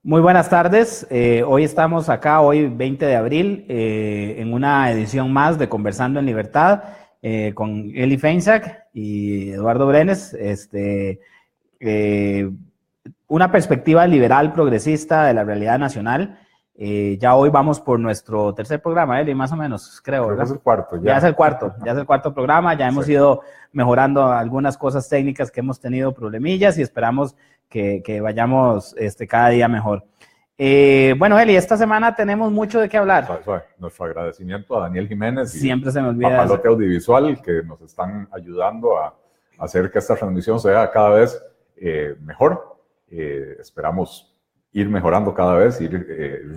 Muy buenas tardes. Hoy estamos acá, hoy 20 de abril, en una edición más de Conversando en Libertad con Eli Feinsack y Eduardo Brenes. Eh, una perspectiva liberal progresista de la realidad nacional. Ya hoy vamos por nuestro tercer programa, Eli, más o menos, creo, Creo que ¿verdad? es el cuarto ya. Ya es el cuarto, ya es el cuarto programa. Ya hemos Exacto. ido mejorando algunas cosas técnicas que hemos tenido problemillas y esperamos que vayamos cada día mejor. Bueno, Eli, esta semana tenemos mucho de qué hablar. Suave. Nuestro agradecimiento a Daniel Jiménez y Siempre se me olvida eso. Papalote Audiovisual, que nos están ayudando a hacer que esta transmisión sea cada vez mejor. Esperamos ir mejorando cada vez, ir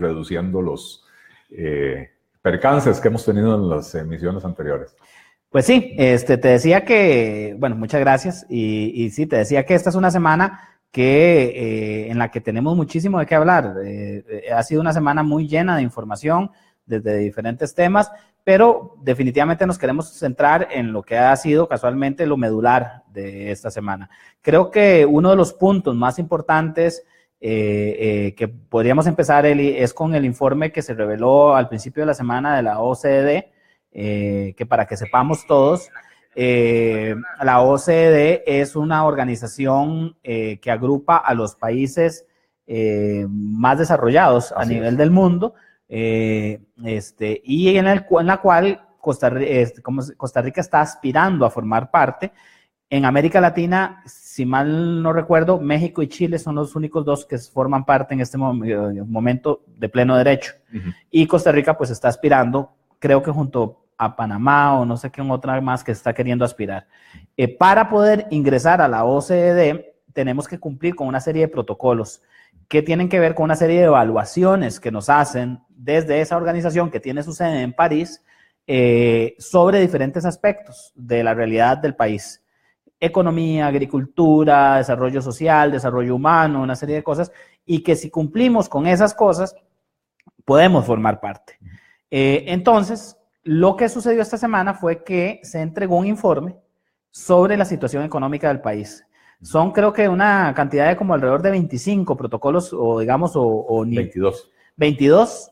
reduciendo los percances que hemos tenido en las emisiones anteriores. Pues sí, te decía que, bueno, muchas gracias. Y sí, te decía que esta es una semana en la que tenemos muchísimo de qué hablar. Ha sido una semana muy llena de información desde diferentes temas, pero definitivamente nos queremos centrar en lo que ha sido casualmente lo medular de esta semana. Creo que uno de los puntos más importantes que podríamos empezar, Eli, es con el informe que se reveló al principio de la semana de la OCDE, que para que sepamos todos, la OCDE es una organización que agrupa a los países más desarrollados a nivel del mundo, y en la cual Costa Rica está aspirando a formar parte. En América Latina, si mal no recuerdo, México y Chile son los únicos dos que forman parte en este momento de pleno derecho. Y Costa Rica pues está aspirando, creo que junto a Panamá o no sé qué otra más que está queriendo aspirar. Para poder ingresar a la OCDE tenemos que cumplir con una serie de protocolos que tienen que ver con una serie de evaluaciones que nos hacen desde esa organización que tiene su sede en París sobre diferentes aspectos de la realidad del país. Economía, agricultura, desarrollo social, desarrollo humano, una serie de cosas, y que si cumplimos con esas cosas, podemos formar parte. Entonces, lo que sucedió esta semana fue que se entregó un informe sobre la situación económica del país. Son, creo que, una cantidad de como alrededor de 25 protocolos, o digamos, 22. 22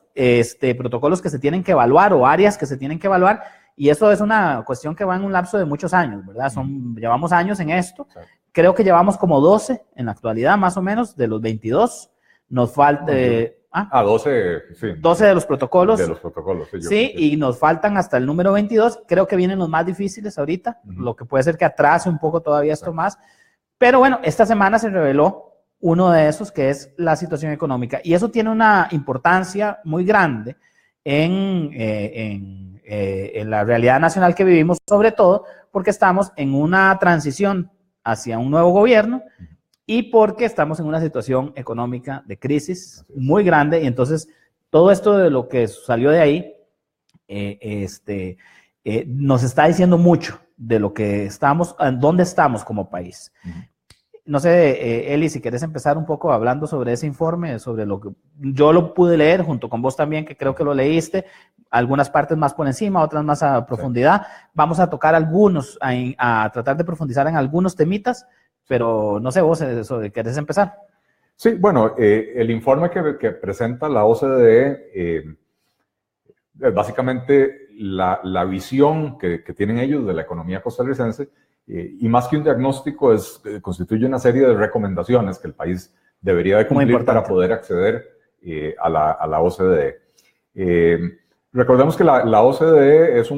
protocolos que se tienen que evaluar, o áreas que se tienen que evaluar, y eso es una cuestión que va en un lapso de muchos años, ¿verdad? Llevamos años en esto. Sí. Creo que llevamos como 12 en la actualidad, más o menos, de los 22. Nos falta... 12, sí. 12 de los protocolos. De los protocolos, sí. Sí, y nos faltan hasta el número 22. Creo que vienen los más difíciles ahorita, lo que puede ser que atrase un poco todavía esto más. Pero bueno, esta semana se reveló uno de esos, que es la situación económica. Y eso tiene una importancia muy grande en la realidad nacional que vivimos, sobre todo porque estamos en una transición hacia un nuevo gobierno y porque estamos en una situación económica de crisis muy grande. Y entonces todo esto de lo que salió de ahí nos está diciendo mucho de lo que estamos, dónde estamos como país. No sé, Eli, si quieres empezar un poco hablando sobre ese informe, sobre lo que yo lo pude leer junto con vos también, que creo que lo leíste, algunas partes más por encima, otras más a profundidad. Sí. Vamos a tocar algunos, a tratar de profundizar en algunos temitas, pero no sé vos, ¿querés empezar? Sí, bueno, el informe que presenta la OCDE es básicamente la visión que tienen ellos de la economía costarricense. Y más que un diagnóstico, constituye una serie de recomendaciones que el país debería de cumplir para poder acceder a la OCDE. Recordemos que la OCDE es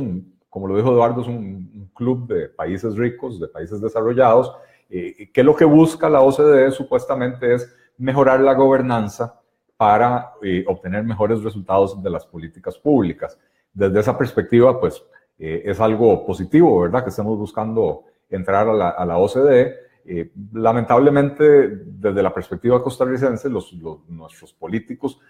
como lo dijo Eduardo, es un club de países ricos, de países desarrollados, que lo que busca la OCDE supuestamente es mejorar la gobernanza para obtener mejores resultados de las políticas públicas. Desde esa perspectiva, pues, es algo positivo, ¿verdad?, que estemos buscando entrar a la OCDE. Lamentablemente, desde la perspectiva costarricense, nuestros políticos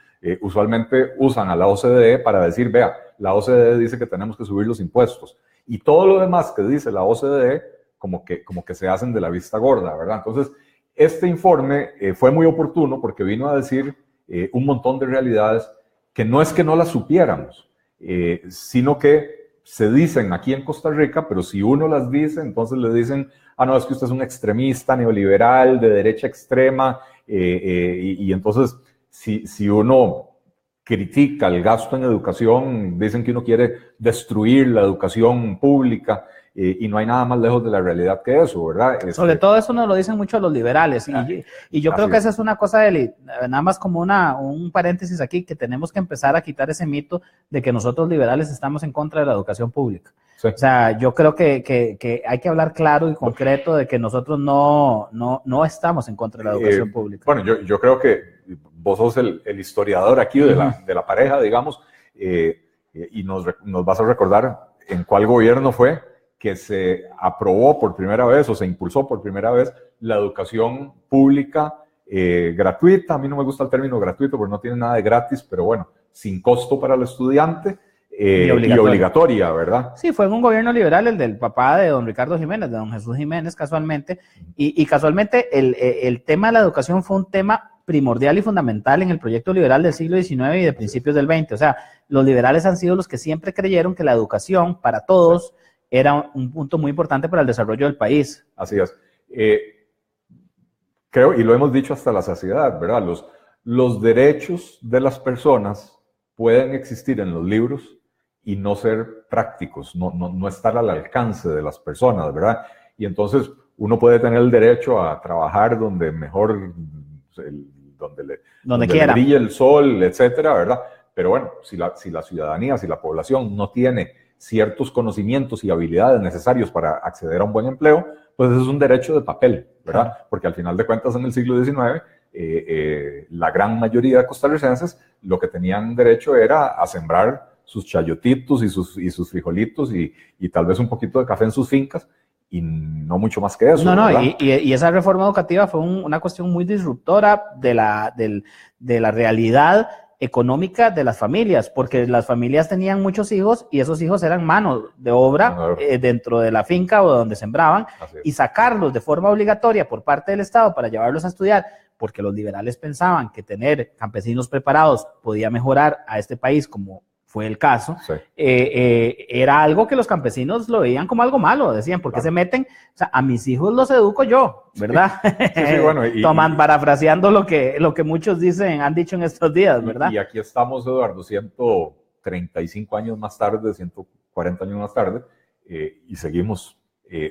usualmente usan a la OCDE para decir, vea, la OCDE dice que tenemos que subir los impuestos. Y todo lo demás que dice la OCDE, como que se hacen de la vista gorda, ¿verdad? Entonces, este informe fue muy oportuno porque vino a decir un montón de realidades que no es que no las supiéramos, sino que se dicen aquí en Costa Rica, pero si uno las dice, entonces le dicen, no, es que usted es un extremista neoliberal de derecha extrema, y entonces si uno critica el gasto en educación, dicen que uno quiere destruir la educación pública, y no hay nada más lejos de la realidad que eso, ¿verdad? Sobre todo eso nos lo dicen mucho los liberales, y yo creo que esa es una cosa, nada más como un paréntesis aquí, que tenemos que empezar a quitar ese mito de que nosotros liberales estamos en contra de la educación pública. Sí. O sea, yo creo que hay que hablar claro y concreto de que nosotros no estamos en contra de la educación pública. Bueno, yo creo que vos sos el historiador aquí de la pareja, digamos, y nos vas a recordar en cuál gobierno fue que se aprobó por primera vez o se impulsó por primera vez la educación pública gratuita. A mí no me gusta el término gratuito porque no tiene nada de gratis, pero bueno, sin costo para el estudiante y obligatoria, ¿verdad? Sí, fue en un gobierno liberal, el del papá de don Ricardo Jiménez, de don Jesús Jiménez, casualmente, y casualmente el tema de la educación fue un tema primordial y fundamental en el proyecto liberal del siglo XIX y de principios del XX. O sea, los liberales han sido los que siempre creyeron que la educación para todos era un punto muy importante para el desarrollo del país. Así es. Creo, y lo hemos dicho hasta la saciedad, ¿verdad? Los derechos de las personas pueden existir en los libros y no ser prácticos, no estar al alcance de las personas, ¿verdad? Y entonces uno puede tener el derecho a trabajar donde mejor, donde quiera, le brille el sol, etcétera, ¿verdad? Pero bueno, si la ciudadanía, si la población no tiene ciertos conocimientos y habilidades necesarios para acceder a un buen empleo, pues es un derecho de papel, ¿verdad? Porque al final de cuentas en el siglo XIX, la gran mayoría de costarricenses lo que tenían derecho era a sembrar sus chayotitos y sus frijolitos y tal vez un poquito de café en sus fincas, y no mucho más que eso. Y esa reforma educativa fue una cuestión muy disruptora de la realidad económica de las familias, porque las familias tenían muchos hijos y esos hijos eran mano de obra dentro de la finca o donde sembraban, y sacarlos de forma obligatoria por parte del Estado para llevarlos a estudiar, porque los liberales pensaban que tener campesinos preparados podía mejorar a este país, como fue el caso, era algo que los campesinos lo veían como algo malo, decían, ¿por qué se meten? O sea, a mis hijos los educo yo, ¿verdad? Sí, bueno, parafraseando lo que muchos han dicho en estos días, ¿verdad? Y aquí estamos, Eduardo, 135 años más tarde, 140 años más tarde, y seguimos,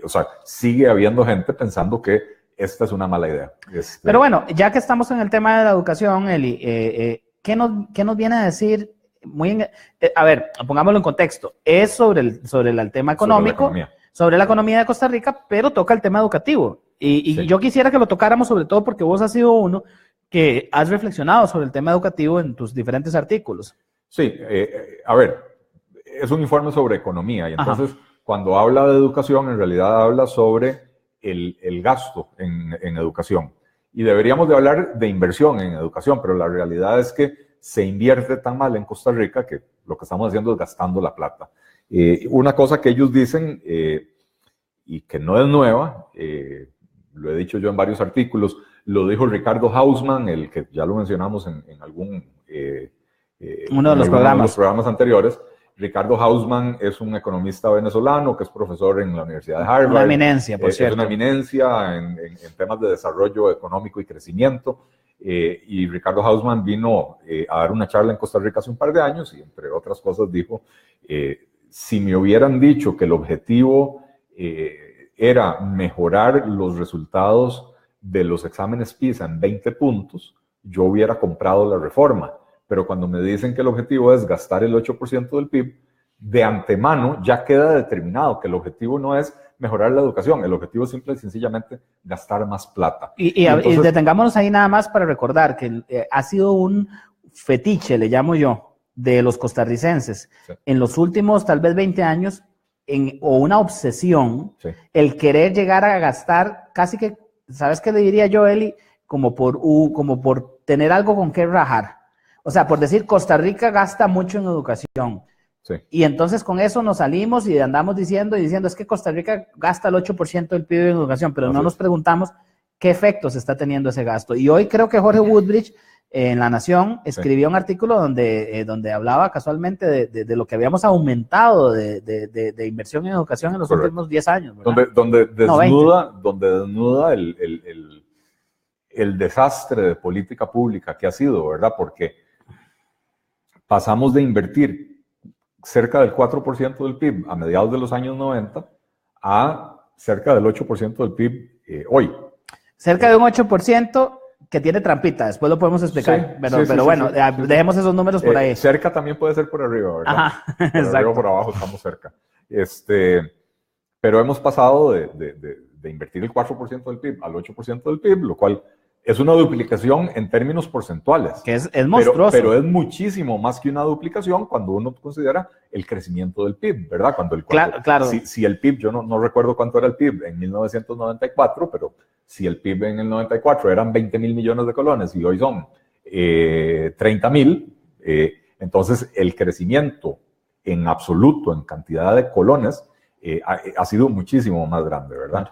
o sea, sigue habiendo gente pensando que esta es una mala idea. Pero bueno, ya que estamos en el tema de la educación, Eli, ¿qué nos viene a decir? A ver, pongámoslo en contexto, es sobre el tema económico, sobre la economía de Costa Rica, pero toca el tema educativo. Y yo quisiera que lo tocáramos sobre todo porque vos has sido uno que has reflexionado sobre el tema educativo en tus diferentes artículos. Sí, a ver, es un informe sobre economía y entonces cuando habla de educación en realidad habla sobre el gasto en educación. Y deberíamos de hablar de inversión en educación, pero la realidad es que se invierte tan mal en Costa Rica que lo que estamos haciendo es gastando la plata. Una cosa que ellos dicen, y que no es nueva, lo he dicho yo en varios artículos, lo dijo Ricardo Hausmann, el que ya lo mencionamos en uno de los programas anteriores. Ricardo Hausmann es un economista venezolano que es profesor en la Universidad de Harvard. Una eminencia, por cierto. Es una eminencia en temas de desarrollo económico y crecimiento. Y Ricardo Hausmann vino a dar una charla en Costa Rica hace un par de años y entre otras cosas dijo, si me hubieran dicho que el objetivo era mejorar los resultados de los exámenes PISA en 20 puntos, yo hubiera comprado la reforma. Pero cuando me dicen que el objetivo es gastar el 8% del PIB, de antemano ya queda determinado que el objetivo no es mejorar la educación, el objetivo es simple y sencillamente gastar más plata. Y detengámonos ahí nada más para recordar que ha sido un fetiche, le llamo yo, de los costarricenses en los últimos tal vez 20 años, o una obsesión, el querer llegar a gastar casi que, ¿sabes qué le diría yo, Eli? Como por tener algo con qué rajar. O sea, por decir, Costa Rica gasta mucho en educación. Y entonces con eso nos salimos y andamos diciendo, es que Costa Rica gasta el 8% del PIB en educación, pero no nos preguntamos qué efectos está teniendo ese gasto. Y hoy creo que Jorge Woodbridge en La Nación escribió un artículo donde hablaba casualmente de lo que habíamos aumentado de inversión en educación en los últimos 10 años. Donde desnuda el desastre de política pública que ha sido, ¿verdad? Porque pasamos de invertir cerca del 4% del PIB a mediados de los años 90 a cerca del 8% del PIB hoy. Cerca de un 8% que tiene trampita, después lo podemos explicar, pero bueno, dejemos esos números por ahí. Cerca también puede ser por arriba, ¿verdad? Ajá, por exacto. arriba o por abajo estamos cerca. Pero hemos pasado de invertir el 4% del PIB al 8% del PIB, lo cual es una duplicación en términos porcentuales. Que es monstruoso. Pero es muchísimo más que una duplicación cuando uno considera el crecimiento del PIB, ¿verdad? Claro. Si el PIB, yo no recuerdo cuánto era el PIB en 1994, pero si el PIB en el 94 eran 20,000 millones de colones y hoy son 30,000, entonces el crecimiento en absoluto, en cantidad de colones, ha sido muchísimo más grande, ¿verdad?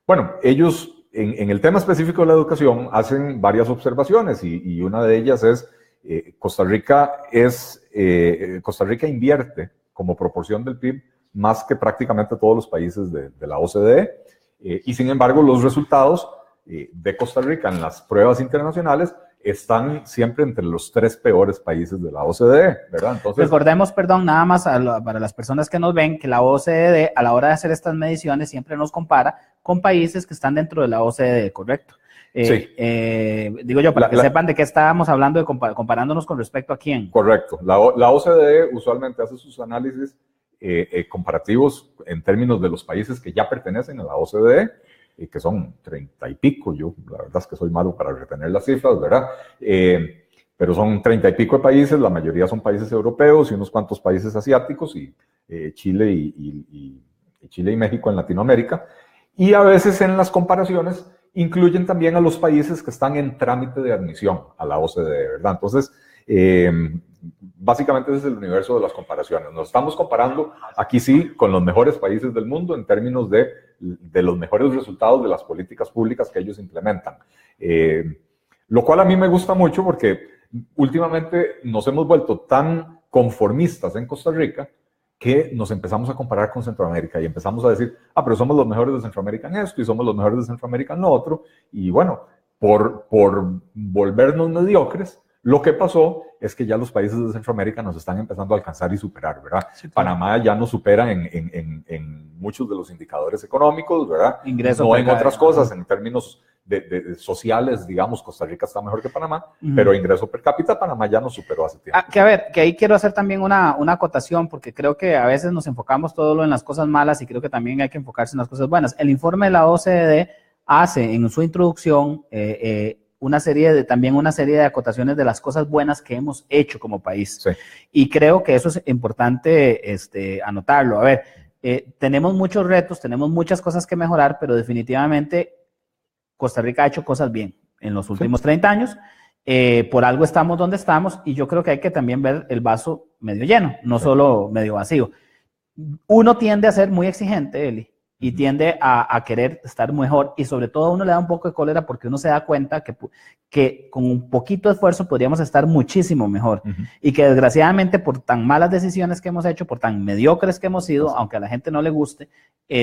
Bueno, ellos en el tema específico de la educación hacen varias observaciones y una de ellas es Costa Rica invierte como proporción del PIB más que prácticamente todos los países de la OCDE y sin embargo los resultados de Costa Rica en las pruebas internacionales están siempre entre los 3 peores países de la OCDE, ¿verdad? Entonces, recordemos, nada más para las personas que nos ven, que la OCDE a la hora de hacer estas mediciones siempre nos compara con países que están dentro de la OCDE, ¿correcto? Sí. Digo yo, para que sepan de qué estábamos hablando, comparándonos con respecto a quién. Correcto. La OCDE usualmente hace sus análisis comparativos en términos de los países que ya pertenecen a la OCDE, que son 30 y pico, yo la verdad es que soy malo para retener las cifras, ¿verdad? Pero son 30 y pico de países, la mayoría son países europeos y unos cuantos países asiáticos, y Chile y México en Latinoamérica. Y a veces en las comparaciones incluyen también a los países que están en trámite de admisión a la OCDE, ¿verdad? Entonces, básicamente ese es el universo de las comparaciones. Nos estamos comparando aquí sí con los mejores países del mundo en términos de los mejores resultados de las políticas públicas que ellos implementan. Lo cual a mí me gusta mucho porque últimamente nos hemos vuelto tan conformistas en Costa Rica que nos empezamos a comparar con Centroamérica y empezamos a decir, pero somos los mejores de Centroamérica en esto y somos los mejores de Centroamérica en lo otro. Y bueno, por volvernos mediocres, lo que pasó es que ya los países de Centroamérica nos están empezando a alcanzar y superar, ¿verdad? Sí, claro. Panamá ya nos supera en muchos de los indicadores económicos, ¿verdad? Ingreso no en otras cosas, en términos de sociales, digamos, Costa Rica está mejor que Panamá, pero ingreso per cápita Panamá ya nos superó hace tiempo. Que ahí quiero hacer también una acotación, porque creo que a veces nos enfocamos todo en las cosas malas y creo que también hay que enfocarse en las cosas buenas. El informe de la OCDE hace en su introducción una serie de acotaciones de las cosas buenas que hemos hecho como país. Sí. Y creo que eso es importante anotarlo. A ver, tenemos muchos retos, tenemos muchas cosas que mejorar, pero definitivamente Costa Rica ha hecho cosas bien en los últimos 30 años. Por algo estamos donde estamos y yo creo que hay que también ver el vaso medio lleno, no solo medio vacío. Uno tiende a ser muy exigente, Eli, y tiende a querer estar mejor y sobre todo a uno le da un poco de cólera porque uno se da cuenta que con un poquito de esfuerzo podríamos estar muchísimo mejor y que desgraciadamente por tan malas decisiones que hemos hecho, por tan mediocres que hemos sido, aunque a la gente no le guste,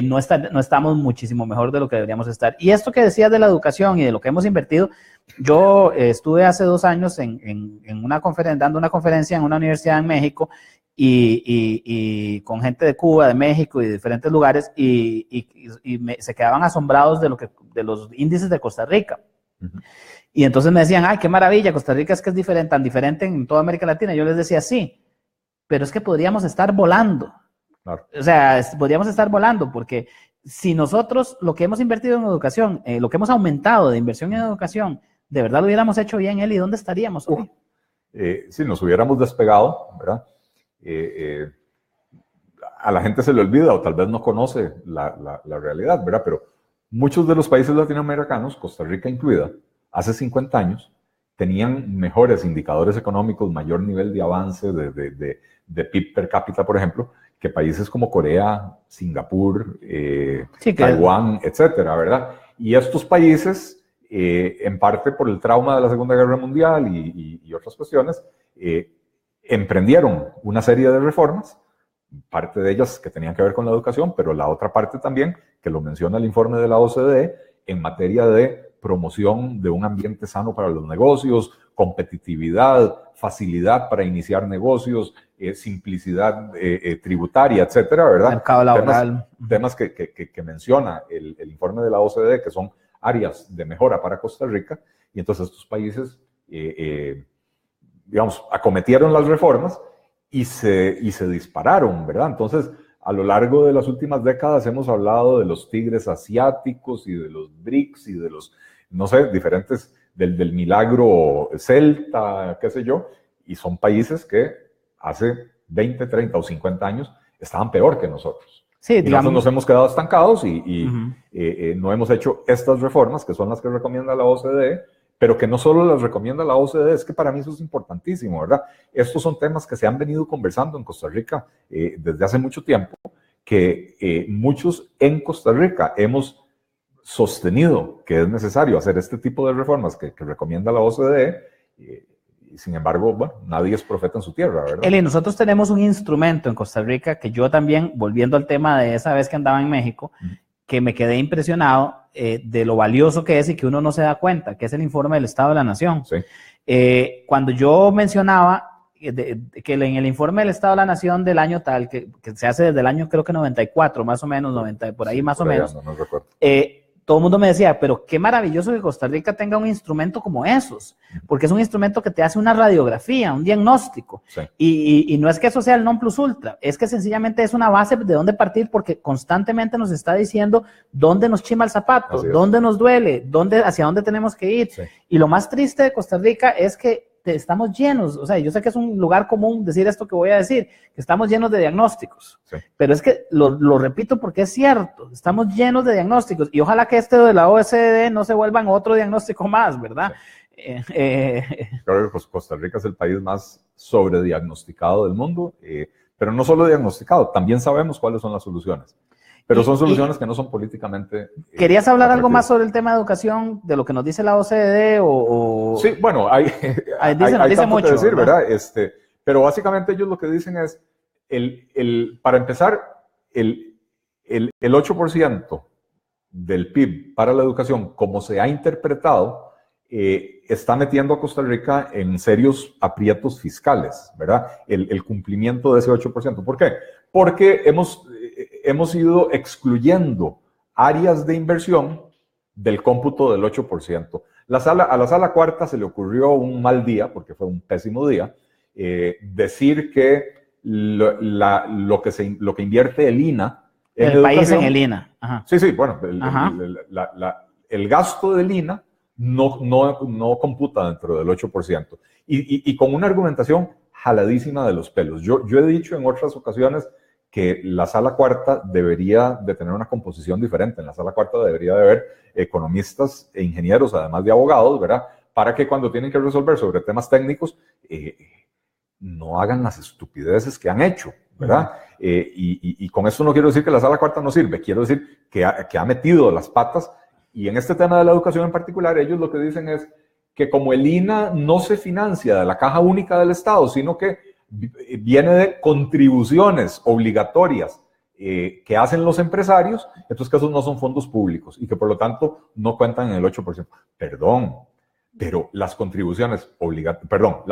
no estamos muchísimo mejor de lo que deberíamos estar. Y esto que decías de la educación y de lo que hemos invertido, yo estuve hace 2 años dando una conferencia en una universidad en México y con gente de Cuba, de México y de diferentes lugares y se quedaban asombrados de los índices de Costa Rica. Y entonces me decían, ay, qué maravilla, Costa Rica es que es diferente, tan diferente en toda América Latina. Yo les decía, sí, pero es que podríamos estar volando. Claro. O sea, podríamos estar volando porque si nosotros lo que hemos invertido en educación, lo que hemos aumentado de inversión en educación, de verdad lo hubiéramos hecho bien, Eli, ¿dónde estaríamos hoy? Si nos hubiéramos despegado, ¿verdad? A la gente se le olvida o tal vez no conoce la realidad, ¿verdad? Pero muchos de los países latinoamericanos, Costa Rica incluida, hace 50 años tenían mejores indicadores económicos, mayor nivel de avance de PIB per cápita, por ejemplo, que países como Corea, Singapur, Taiwán, etcétera, ¿verdad? Y estos países, en parte por el trauma de la Segunda Guerra Mundial y otras cuestiones, emprendieron una serie de reformas, parte de ellas que tenían que ver con la educación, pero la otra parte también, que lo menciona el informe de la OCDE, en materia de promoción de un ambiente sano para los negocios, competitividad, facilidad para iniciar negocios, simplicidad tributaria, etcétera, ¿verdad? Mercado laboral. Temas que menciona el informe de la OCDE, que son áreas de mejora para Costa Rica, y entonces estos países, digamos, acometieron las reformas y se dispararon, ¿verdad? Entonces, a lo largo de las últimas décadas hemos hablado de los tigres asiáticos y de los BRICS y de los, no sé, diferentes, del milagro celta, qué sé yo, y son países que hace 20, 30 o 50 años estaban peor que nosotros. Sí, y digamos, nosotros nos hemos quedado estancados y no hemos hecho estas reformas, que son las que recomienda la OCDE, pero que no solo las recomienda la OCDE, es que para mí eso es importantísimo, ¿verdad? Estos son temas que se han venido conversando en Costa Rica desde hace mucho tiempo, que muchos en Costa Rica hemos sostenido que es necesario hacer este tipo de reformas que recomienda la OCDE, y sin embargo, bueno, nadie es profeta en su tierra, ¿verdad? Eli, nosotros tenemos un instrumento en Costa Rica que yo también, volviendo al tema de esa vez que andaba en México, que me quedé impresionado de lo valioso que es y que uno no se da cuenta, que es el informe del Estado de la Nación. Sí. Cuando yo mencionaba que en el informe del Estado de la Nación del año tal, que se hace desde el año creo que 94, más o menos, 90, por ahí sí, más por o menos, no recuerdo. Todo el mundo me decía, pero qué maravilloso que Costa Rica tenga un instrumento como esos, porque es un instrumento que te hace una radiografía, un diagnóstico, sí. y no es que eso sea el non plus ultra, es que sencillamente es una base de dónde partir, porque constantemente nos está diciendo dónde nos chima el zapato, dónde nos duele, hacia dónde tenemos que ir, sí. Y lo más triste de Costa Rica es que estamos llenos, o sea, yo sé que es un lugar común decir esto que voy a decir, que estamos llenos de diagnósticos, sí. Pero es que lo repito porque es cierto, estamos llenos de diagnósticos y ojalá que este de la OCDE no se vuelvan otro diagnóstico más, ¿verdad? Sí. Creo que pues, Costa Rica es el país más sobrediagnosticado del mundo, pero no solo diagnosticado, también sabemos cuáles son las soluciones. Pero son soluciones que no son políticamente... ¿Querías hablar algo más sobre el tema de educación, de lo que nos dice la OCDE o...? Sí, bueno, hay tanto mucho, que decir, ¿no? ¿Verdad? Pero básicamente ellos lo que dicen es, para empezar, el 8% del PIB para la educación, como se ha interpretado, está metiendo a Costa Rica en serios aprietos fiscales, ¿verdad? El cumplimiento de ese 8%. ¿Por qué? Porque hemos ido excluyendo áreas de inversión del cómputo del 8%. A la sala cuarta se le ocurrió un mal día, porque fue un pésimo día, decir que lo que invierte el INA en el país en el INA. Ajá. Sí, bueno, el gasto del INA no computa dentro del 8%. Y con una argumentación jaladísima de los pelos. Yo he dicho en otras ocasiones que la sala cuarta debería de tener una composición diferente. En la sala cuarta debería de haber economistas e ingenieros, además de abogados, ¿verdad? Para que cuando tienen que resolver sobre temas técnicos, no hagan las estupideces que han hecho, ¿verdad? Y con esto no quiero decir que la sala cuarta no sirve, quiero decir que ha metido las patas, y en este tema de la educación en particular, ellos lo que dicen es que como el INA no se financia de la caja única del Estado, sino que viene de contribuciones obligatorias que hacen los empresarios, entonces que esos no son fondos públicos y que por lo tanto no cuentan en el 8%. Perdón, pero las contribuciones obligatorias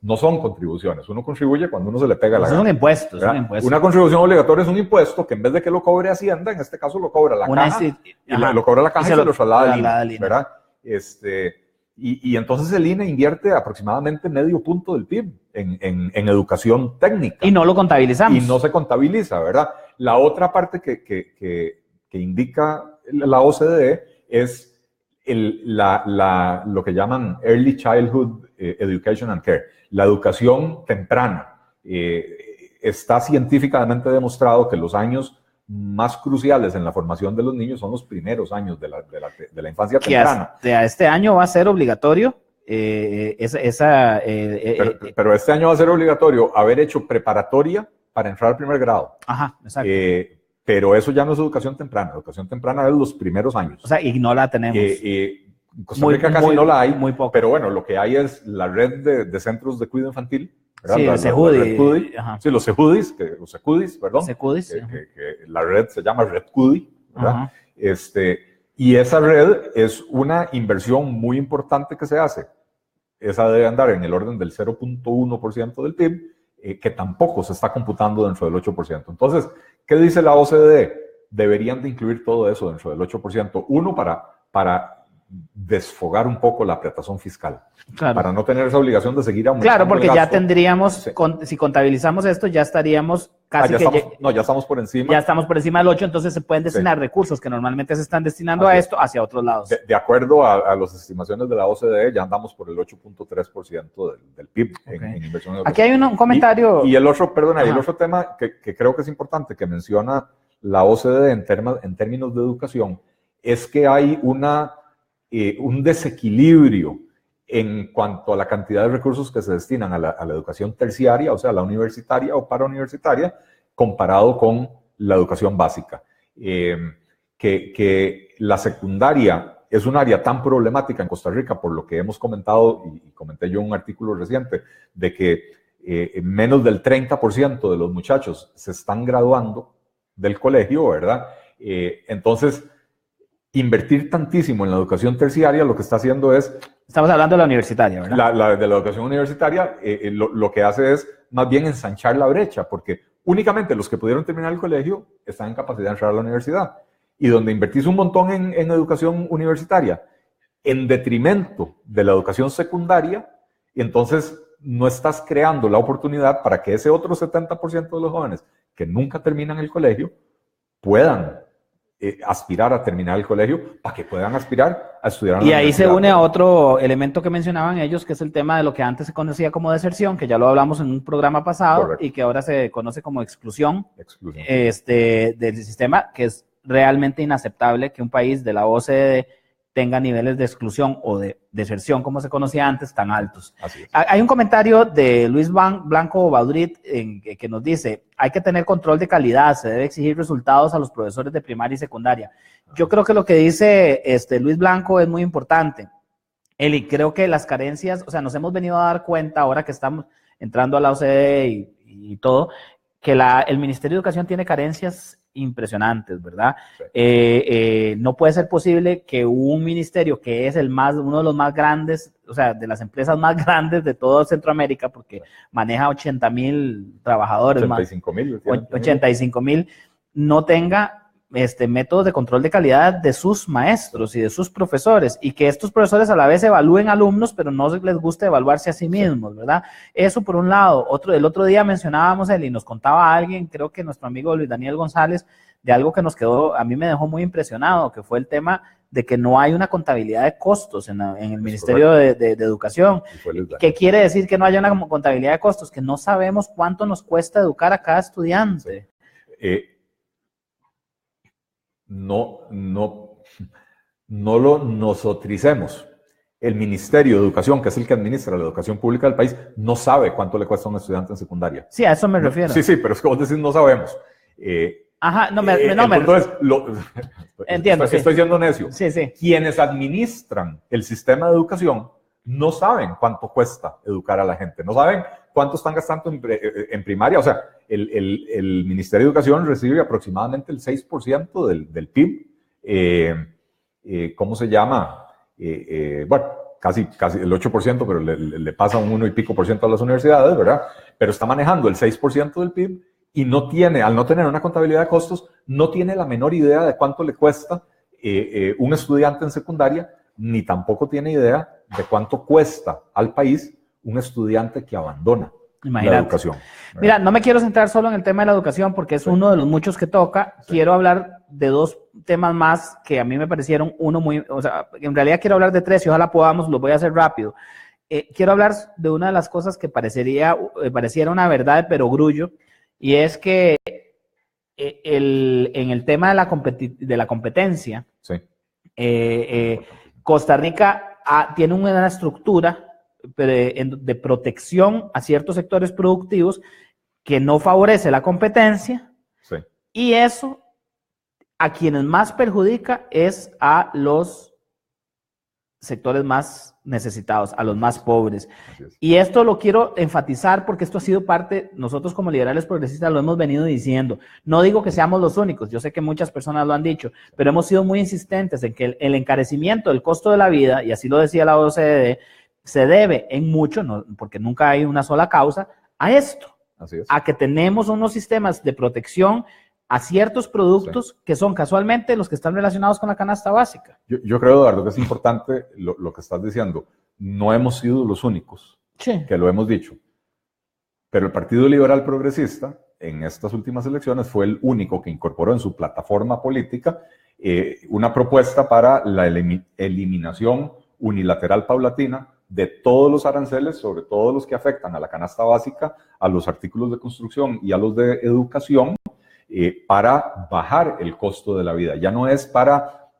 no son contribuciones. Uno contribuye cuando uno se le pega la gana. Es un impuesto, Una contribución obligatoria es un impuesto que en vez de que lo cobre Hacienda, en este caso lo cobra la caja, lo cobra la caja y se lo traslada al INE, ¿verdad? Y entonces el INE invierte aproximadamente medio punto del PIB en educación técnica. Y no lo contabilizamos. Y no se contabiliza, ¿verdad? La otra parte que indica la OCDE es lo que llaman Early Childhood Education and Care, la educación temprana. Está científicamente demostrado que los años más cruciales en la formación de los niños son los primeros años de la infancia temprana. Este año va a ser obligatorio pero este año va a ser obligatorio haber hecho preparatoria para entrar al primer grado. Ajá, exacto. Pero eso ya no es educación temprana. Educación temprana es los primeros años. O sea, y no la tenemos. En Costa Rica casi no la hay. Muy poco. Pero bueno, lo que hay es la red de centros de cuidado infantil. ¿verdad? Sí, los Secudis, perdón. Secudis, que la red se llama Red CUDI, ¿verdad? Y esa red es una inversión muy importante que se hace. Esa debe andar en el orden del 0.1% del PIB, que tampoco se está computando dentro del 8%. Entonces, ¿qué dice la OCDE? Deberían de incluir todo eso dentro del 8%. Uno, para desfogar un poco la apretazón fiscal. Claro. Para no tener esa obligación de seguir aumentando. Claro, porque ya tendríamos, sí. Si contabilizamos esto, ya estaríamos casi ya estamos por encima. Ya estamos por encima del 8, entonces se pueden destinar recursos que normalmente se están destinando a esto hacia otros lados. De acuerdo a las estimaciones de la OCDE, ya andamos por el 8.3% del PIB en inversión. Aquí hay un comentario. Y el otro, perdona, y el otro tema que creo que es importante que menciona la OCDE en términos de educación, es que hay un desequilibrio en cuanto a la cantidad de recursos que se destinan a la educación terciaria, o sea, la universitaria o parauniversitaria, comparado con la educación básica. Que la secundaria es un área tan problemática en Costa Rica, por lo que hemos comentado, y comenté yo en un artículo reciente, de que menos del 30% de los muchachos se están graduando del colegio, ¿verdad? Entonces, invertir tantísimo en la educación terciaria lo que está haciendo es... Estamos hablando de la universitaria, ¿verdad? De la educación universitaria lo que hace es más bien ensanchar la brecha, porque únicamente los que pudieron terminar el colegio están en capacidad de entrar a la universidad. Y donde invertís un montón en educación universitaria, en detrimento de la educación secundaria, y entonces no estás creando la oportunidad para que ese otro 70% de los jóvenes que nunca terminan el colegio puedan aspirar a terminar el colegio, para que puedan aspirar a estudiar en la universidad. Y ahí se une a otro elemento que mencionaban ellos, que es el tema de lo que antes se conocía como deserción, que ya lo hablamos en un programa pasado. Correcto. Y que ahora se conoce como exclusión. Del sistema, que es realmente inaceptable que un país de la OCDE tenga niveles de exclusión o de deserción, como se conocía antes, tan altos. Así es. Hay un comentario de Luis Blanco Baudrit que nos dice: hay que tener control de calidad, se debe exigir resultados a los profesores de primaria y secundaria. Yo creo que lo que dice Luis Blanco es muy importante. Eli, creo que las carencias, o sea, nos hemos venido a dar cuenta ahora que estamos entrando a la OCDE y todo, que el Ministerio de Educación tiene carencias impresionantes, ¿verdad? Sí. No puede ser posible que un ministerio que es uno de los más grandes, o sea, de las empresas más grandes de toda Centroamérica, porque maneja 80,000 trabajadores, 85,000, no tenga métodos de control de calidad de sus maestros y de sus profesores, y que estos profesores a la vez evalúen alumnos, pero no les gusta evaluarse a sí mismos, ¿verdad? Eso por un lado. El otro día mencionábamos y nos contaba alguien, creo que nuestro amigo Luis Daniel González, de algo que nos quedó, a mí me dejó muy impresionado, que fue el tema de que no hay una contabilidad de costos en el Ministerio de Educación. ¿Qué quiere decir que no haya una contabilidad de costos? Que no sabemos cuánto nos cuesta educar a cada estudiante. No lo nosotricemos. El Ministerio de Educación, que es el que administra la educación pública del país, no sabe cuánto le cuesta a un estudiante en secundaria. Sí, a eso me refiero. Sí, pero es que vos decís no sabemos. Entiendo. Estoy siendo necio. Sí. Quienes administran el sistema de educación no saben cuánto cuesta educar a la gente, no saben cuánto están gastando en primaria. O sea, el Ministerio de Educación recibe aproximadamente el 6% del PIB. ¿Cómo se llama? Bueno, casi el 8%, pero le pasa un 1 y pico % a las universidades, ¿verdad? Pero está manejando el 6% del PIB y al no tener una contabilidad de costos, no tiene la menor idea de cuánto le cuesta un estudiante en secundaria, ni tampoco tiene idea de cuánto cuesta al país un estudiante que abandona la educación. Mira, no me quiero centrar solo en el tema de la educación porque es uno de los muchos que toca. Sí. Quiero hablar de dos temas más que a mí me parecieron en realidad quiero hablar de tres y ojalá podamos, lo voy a hacer rápido. Quiero hablar de una de las cosas que pareciera una verdad de perogrullo, y es que en el tema de la competencia, sí. Costa Rica tiene una estructura de protección a ciertos sectores productivos que no favorece la competencia, sí. Y eso a quienes más perjudica es a los sectores más necesitados, a los más pobres. Y esto lo quiero enfatizar porque esto ha sido parte, nosotros como liberales progresistas lo hemos venido diciendo. No digo que seamos los únicos, yo sé que muchas personas lo han dicho, pero hemos sido muy insistentes en que el encarecimiento del costo de la vida, y así lo decía la OCDE, se debe en mucho, no, porque nunca hay una sola causa, a esto, a que tenemos unos sistemas de protección a ciertos productos que son casualmente los que están relacionados con la canasta básica. Yo creo, Eduardo, que es importante lo que estás diciendo. No hemos sido los únicos que lo hemos dicho, pero el Partido Liberal Progresista en estas últimas elecciones fue el único que incorporó en su plataforma política una propuesta para la eliminación unilateral paulatina de todos los aranceles, sobre todo los que afectan a la canasta básica, a los artículos de construcción y a los de educación, para bajar el costo de la vida. Ya no es para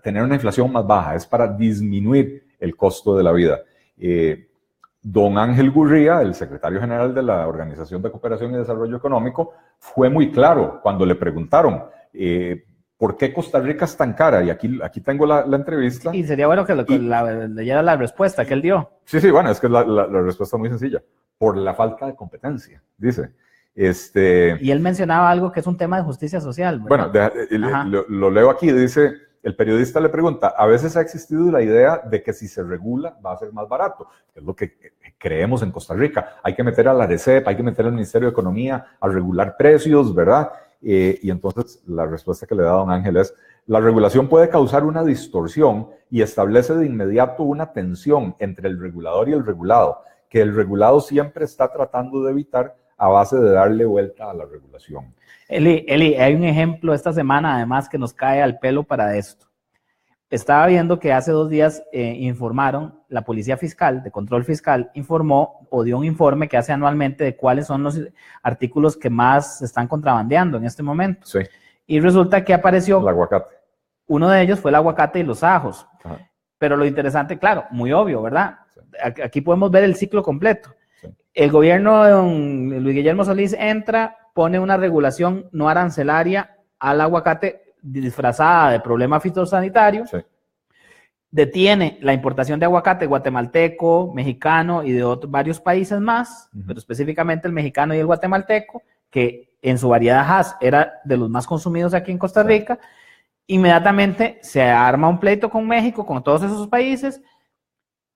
tener una inflación más baja, es para disminuir el costo de la vida. Don Ángel Gurría, el secretario general de la Organización de Cooperación y Desarrollo Económico, fue muy claro cuando le preguntaron ¿por qué Costa Rica es tan cara? Y aquí tengo la entrevista. Y sería bueno que leyera la respuesta que él dio. Sí, bueno, es que la respuesta es muy sencilla. Por la falta de competencia, dice. Y él mencionaba algo que es un tema de justicia social, ¿verdad? Bueno, lo leo aquí, dice, el periodista le pregunta, a veces ha existido la idea de que si se regula va a ser más barato, es lo que creemos en Costa Rica, hay que meter a la ARECEP, hay que meter al Ministerio de Economía a regular precios, ¿verdad? Y entonces la respuesta que le da don Ángel es, la regulación puede causar una distorsión y establece de inmediato una tensión entre el regulador y el regulado, que el regulado siempre está tratando de evitar a base de darle vuelta a la regulación. Eli, hay un ejemplo esta semana, además, que nos cae al pelo para esto. Estaba viendo que hace 2 días informaron, la Policía Fiscal, de Control Fiscal, informó o dio un informe que hace anualmente de cuáles son los artículos que más se están contrabandeando en este momento. Sí. Y resulta que apareció... El aguacate. Uno de ellos fue el aguacate y los ajos. Ajá. Pero lo interesante, claro, muy obvio, ¿verdad? Sí. Aquí podemos ver el ciclo completo. Sí. El gobierno de don Luis Guillermo Solís entra, pone una regulación no arancelaria al aguacate disfrazada de problema fitosanitario, sí. Detiene la importación de aguacate guatemalteco, mexicano y de varios países más, pero específicamente el mexicano y el guatemalteco, que en su variedad Hass era de los más consumidos aquí en Costa Rica. Sí. Inmediatamente se arma un pleito con México, con todos esos países,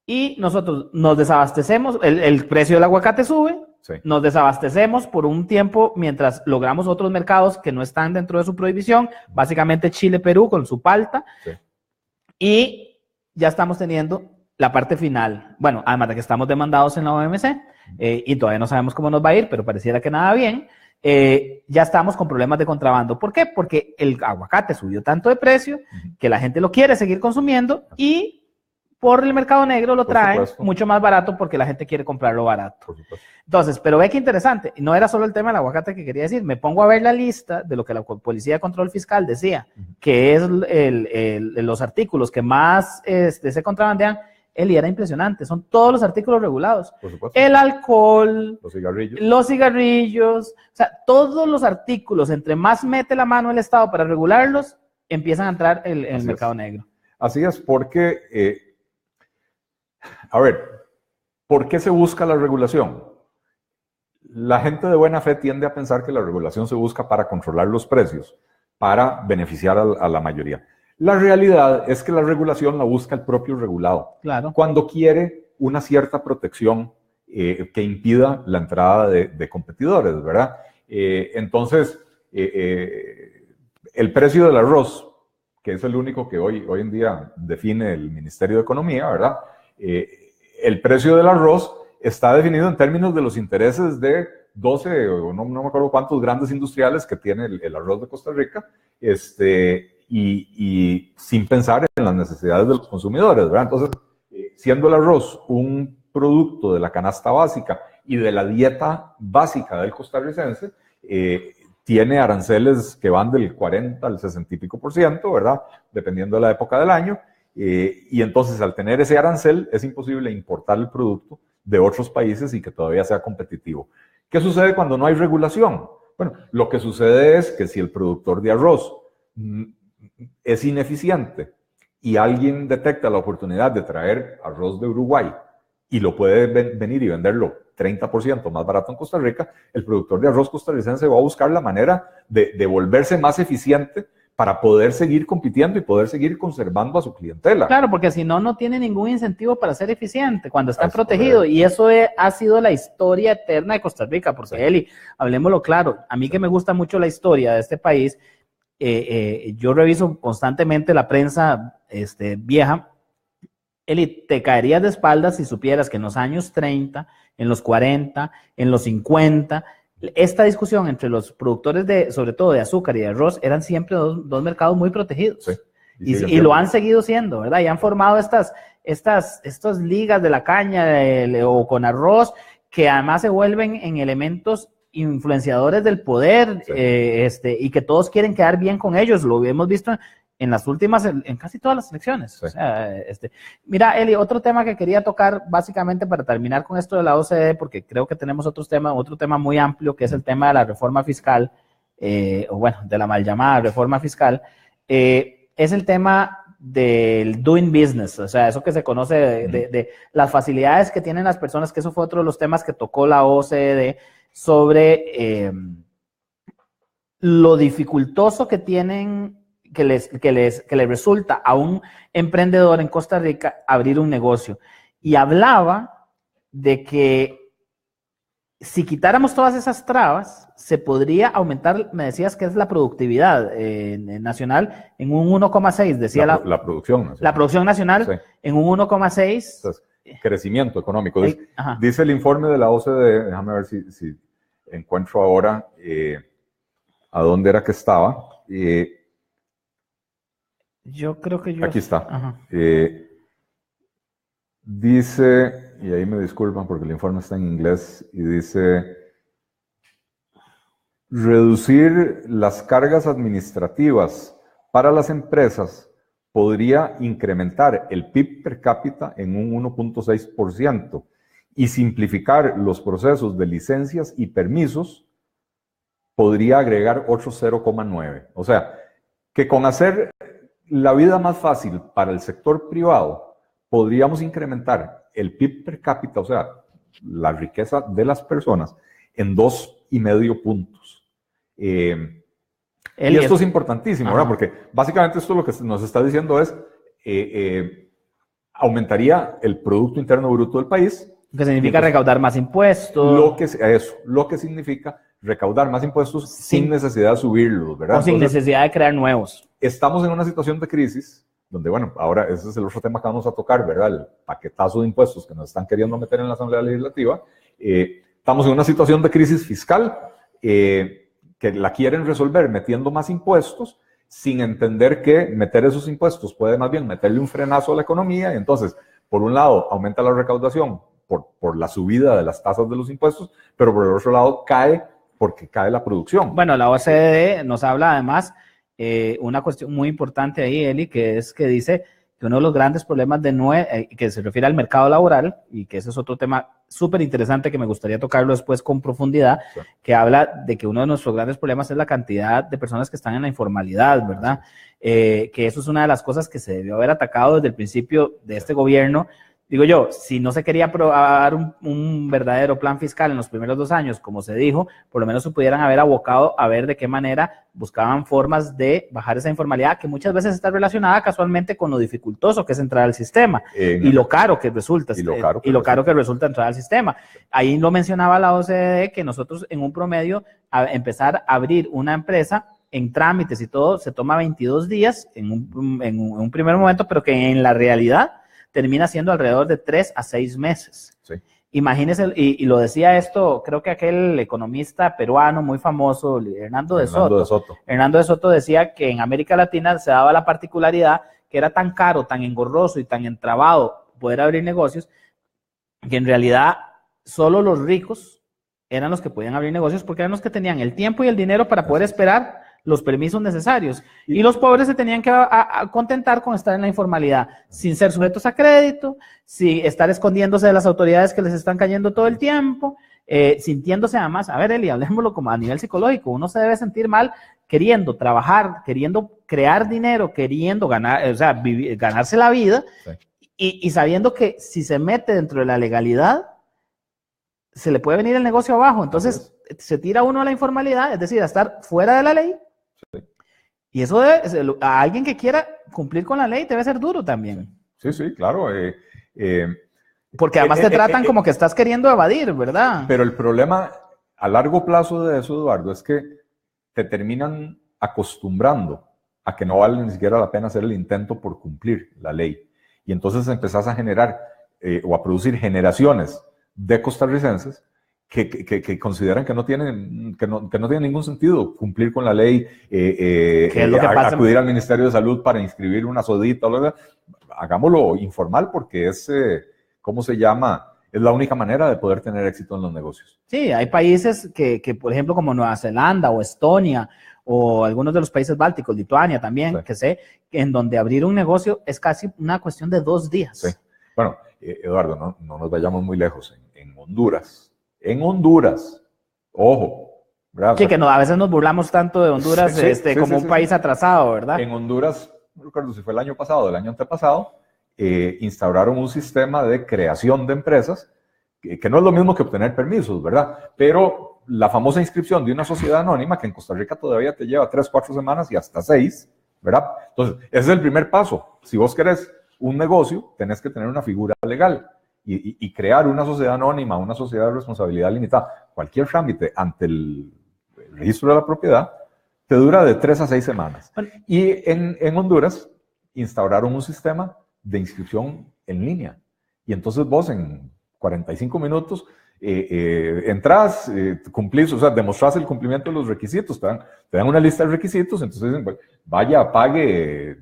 y nosotros nos desabastecemos, el precio del aguacate sube, sí. Nos desabastecemos por un tiempo mientras logramos otros mercados que no están dentro de su prohibición, básicamente Chile, Perú con su palta, sí. Y ya estamos teniendo la parte final, bueno, además de que estamos demandados en la OMC, y todavía no sabemos cómo nos va a ir, pero pareciera que nada bien, ya estamos con problemas de contrabando. ¿Por qué? Porque el aguacate subió tanto de precio que la gente lo quiere seguir consumiendo y por el mercado negro lo traen mucho más barato porque la gente quiere comprarlo barato. Entonces, pero ve qué interesante, no era solo el tema del aguacate que quería decir, me pongo a ver la lista de lo que la Policía de Control Fiscal decía, que es los artículos que más se contrabandean, y era impresionante, son todos los artículos regulados, el alcohol, los cigarrillos, o sea, todos los artículos, entre más mete la mano el Estado para regularlos, empiezan a entrar en el mercado negro. Así es, porque... a ver, ¿por qué se busca la regulación? La gente de buena fe tiende a pensar que la regulación se busca para controlar los precios, para beneficiar a la mayoría. La realidad es que la regulación la busca el propio regulado. Claro. Cuando quiere una cierta protección que impida la entrada de competidores, ¿verdad? Entonces, el precio del arroz, que es el único que hoy en día define el Ministerio de Economía, ¿verdad? El precio del arroz está definido en términos de los intereses de 12 o no me acuerdo cuántos grandes industriales que tiene el arroz de Costa Rica, y sin pensar en las necesidades de los consumidores, ¿verdad? Entonces, siendo el arroz un producto de la canasta básica y de la dieta básica del costarricense, tiene aranceles que van del 40 al 60 y pico %, ¿verdad? Dependiendo de la época del año. Y entonces, al tener ese arancel, es imposible importar el producto de otros países y que todavía sea competitivo. ¿Qué sucede cuando no hay regulación? Bueno, lo que sucede es que si el productor de arroz es ineficiente y alguien detecta la oportunidad de traer arroz de Uruguay y lo puede venir y venderlo 30% más barato en Costa Rica, el productor de arroz costarricense va a buscar la manera de volverse más eficiente para poder seguir compitiendo y poder seguir conservando a su clientela. Claro, porque si no, no tiene ningún incentivo para ser eficiente cuando está protegido. Y eso ha sido la historia eterna de Costa Rica, porque, sí. Eli, hablemoslo claro, a mí que me gusta mucho la historia de este país, yo reviso constantemente la prensa vieja. Eli, te caerías de espaldas si supieras que en los años 30, en los 40, en los 50, esta discusión entre los productores sobre todo de azúcar y de arroz, eran siempre dos mercados muy protegidos. Sí. Y lo han seguido siendo, ¿verdad? Y han formado estas ligas de la caña o con arroz, que además se vuelven en elementos influenciadores del poder, sí. Y que todos quieren quedar bien con ellos. Lo hemos visto en las últimas, en casi todas las elecciones. Sí. O sea, mira, Eli, otro tema que quería tocar básicamente para terminar con esto de la OCDE, porque creo que tenemos otro tema muy amplio, que es el tema de la reforma fiscal, o bueno, de la mal llamada reforma fiscal, es el tema del doing business, o sea, eso que se conoce de las facilidades que tienen las personas, que eso fue otro de los temas que tocó la OCDE, sobre lo dificultoso que tienen, que les resulta a un emprendedor en Costa Rica abrir un negocio. Y hablaba de que si quitáramos todas esas trabas, se podría aumentar, me decías que es la productividad nacional, en un 1,6, decía la producción nacional. La producción nacional, sí. En un 1,6. Crecimiento económico. Dice el informe de la OCDE, déjame ver si encuentro ahora a dónde era que estaba. Yo creo que yo... Aquí está. Dice, y ahí me disculpan porque el informe está en inglés, y dice: reducir las cargas administrativas para las empresas podría incrementar el PIB per cápita en un 1.6% y simplificar los procesos de licencias y permisos podría agregar otro 0,9. O sea, que con hacer la vida más fácil para el sector privado, podríamos incrementar el PIB per cápita, o sea, la riqueza de las personas, en 2,5 puntos. Y esto es importantísimo, ¿verdad? Porque básicamente esto lo que nos está diciendo es, aumentaría el Producto Interno Bruto del país. Que significa recaudar más impuestos. Lo que significa recaudar más impuestos sin necesidad de subirlos, ¿verdad? O sin necesidad de crear nuevos. Estamos en una situación de crisis donde, bueno, ahora ese es el otro tema que vamos a tocar, ¿verdad? El paquetazo de impuestos que nos están queriendo meter en la Asamblea Legislativa. Estamos en una situación de crisis fiscal que la quieren resolver metiendo más impuestos, sin entender que meter esos impuestos puede más bien meterle un frenazo a la economía. Y entonces, por un lado, aumenta la recaudación por la subida de las tasas de los impuestos, pero por el otro lado cae porque cae la producción. Bueno, la OCDE nos habla además una cuestión muy importante ahí, Eli, que dice que uno de los grandes problemas que se refiere al mercado laboral, y que ese es otro tema súper interesante que me gustaría tocarlo después con profundidad, sí. Que habla de que uno de nuestros grandes problemas es la cantidad de personas que están en la informalidad, ¿verdad? Que eso es una de las cosas que se debió haber atacado desde el principio de este gobierno. Digo yo, si no se quería aprobar un verdadero plan fiscal en los primeros 2 años, como se dijo, por lo menos se pudieran haber abocado a ver de qué manera buscaban formas de bajar esa informalidad, que muchas veces está relacionada casualmente con lo dificultoso que es entrar al sistema y lo caro que resulta, que resulta entrar al sistema. Ahí lo mencionaba la OCDE, que nosotros en un promedio empezar a abrir una empresa en trámites y todo se toma 22 días en un primer momento, pero que en la realidad termina siendo alrededor de 3 a 6 meses. Sí. Imagínese, y lo decía esto, creo que aquel economista peruano muy famoso, Hernando de Soto. Hernando de Soto decía que en América Latina se daba la particularidad que era tan caro, tan engorroso y tan entrabado poder abrir negocios, que en realidad solo los ricos eran los que podían abrir negocios, porque eran los que tenían el tiempo y el dinero para poder esperar los permisos necesarios, y los pobres se tenían que contentar con estar en la informalidad, sin ser sujetos a crédito, sin estar escondiéndose de las autoridades que les están cayendo todo el tiempo, sintiéndose además, a ver, Eli, hablemoslo como a nivel psicológico, uno se debe sentir mal queriendo trabajar, queriendo crear dinero, queriendo ganar, o sea, ganarse la vida, sí. y sabiendo que si se mete dentro de la legalidad, se le puede venir el negocio abajo. Entonces, se tira uno a la informalidad, es decir, a estar fuera de la ley. Sí. Y eso a alguien que quiera cumplir con la ley debe ser duro también. Sí, sí, claro. Porque además te tratan como que estás queriendo evadir, ¿verdad? Pero el problema a largo plazo de eso, Eduardo, es que te terminan acostumbrando a que no vale ni siquiera la pena hacer el intento por cumplir la ley. Y entonces empezás a generar o a producir generaciones de costarricenses que consideran que no tienen ningún sentido cumplir con la ley, acudir al Ministerio de Salud para inscribir una sodita, hagámoslo informal porque es, ¿cómo se llama? Es la única manera de poder tener éxito en los negocios. Sí, hay países que por ejemplo, como Nueva Zelanda o Estonia, o algunos de los países bálticos, Lituania también, sí. Que sé, en donde abrir un negocio es casi una cuestión de 2 días. Sí. Bueno, Eduardo, no nos vayamos muy lejos. En Honduras, ojo, ¿verdad? Sí, que a veces nos burlamos tanto de Honduras como un país atrasado, ¿verdad? En Honduras, no recuerdo si fue el año pasado o el año antepasado, instauraron un sistema de creación de empresas, que no es lo mismo que obtener permisos, ¿verdad? Pero la famosa inscripción de una sociedad anónima, que en Costa Rica todavía te lleva 3, 4 semanas y hasta 6, ¿verdad? Entonces, ese es el primer paso. Si vos querés un negocio, tenés que tener una figura legal y crear una sociedad anónima, una sociedad de responsabilidad limitada. Cualquier trámite ante el registro de la propiedad te dura de 3 a 6 semanas. Y en Honduras instauraron un sistema de inscripción en línea. Y entonces vos en 45 minutos entras, cumplís, o sea, demostrás el cumplimiento de los requisitos, te dan una lista de requisitos, entonces dicen, pues, vaya, pague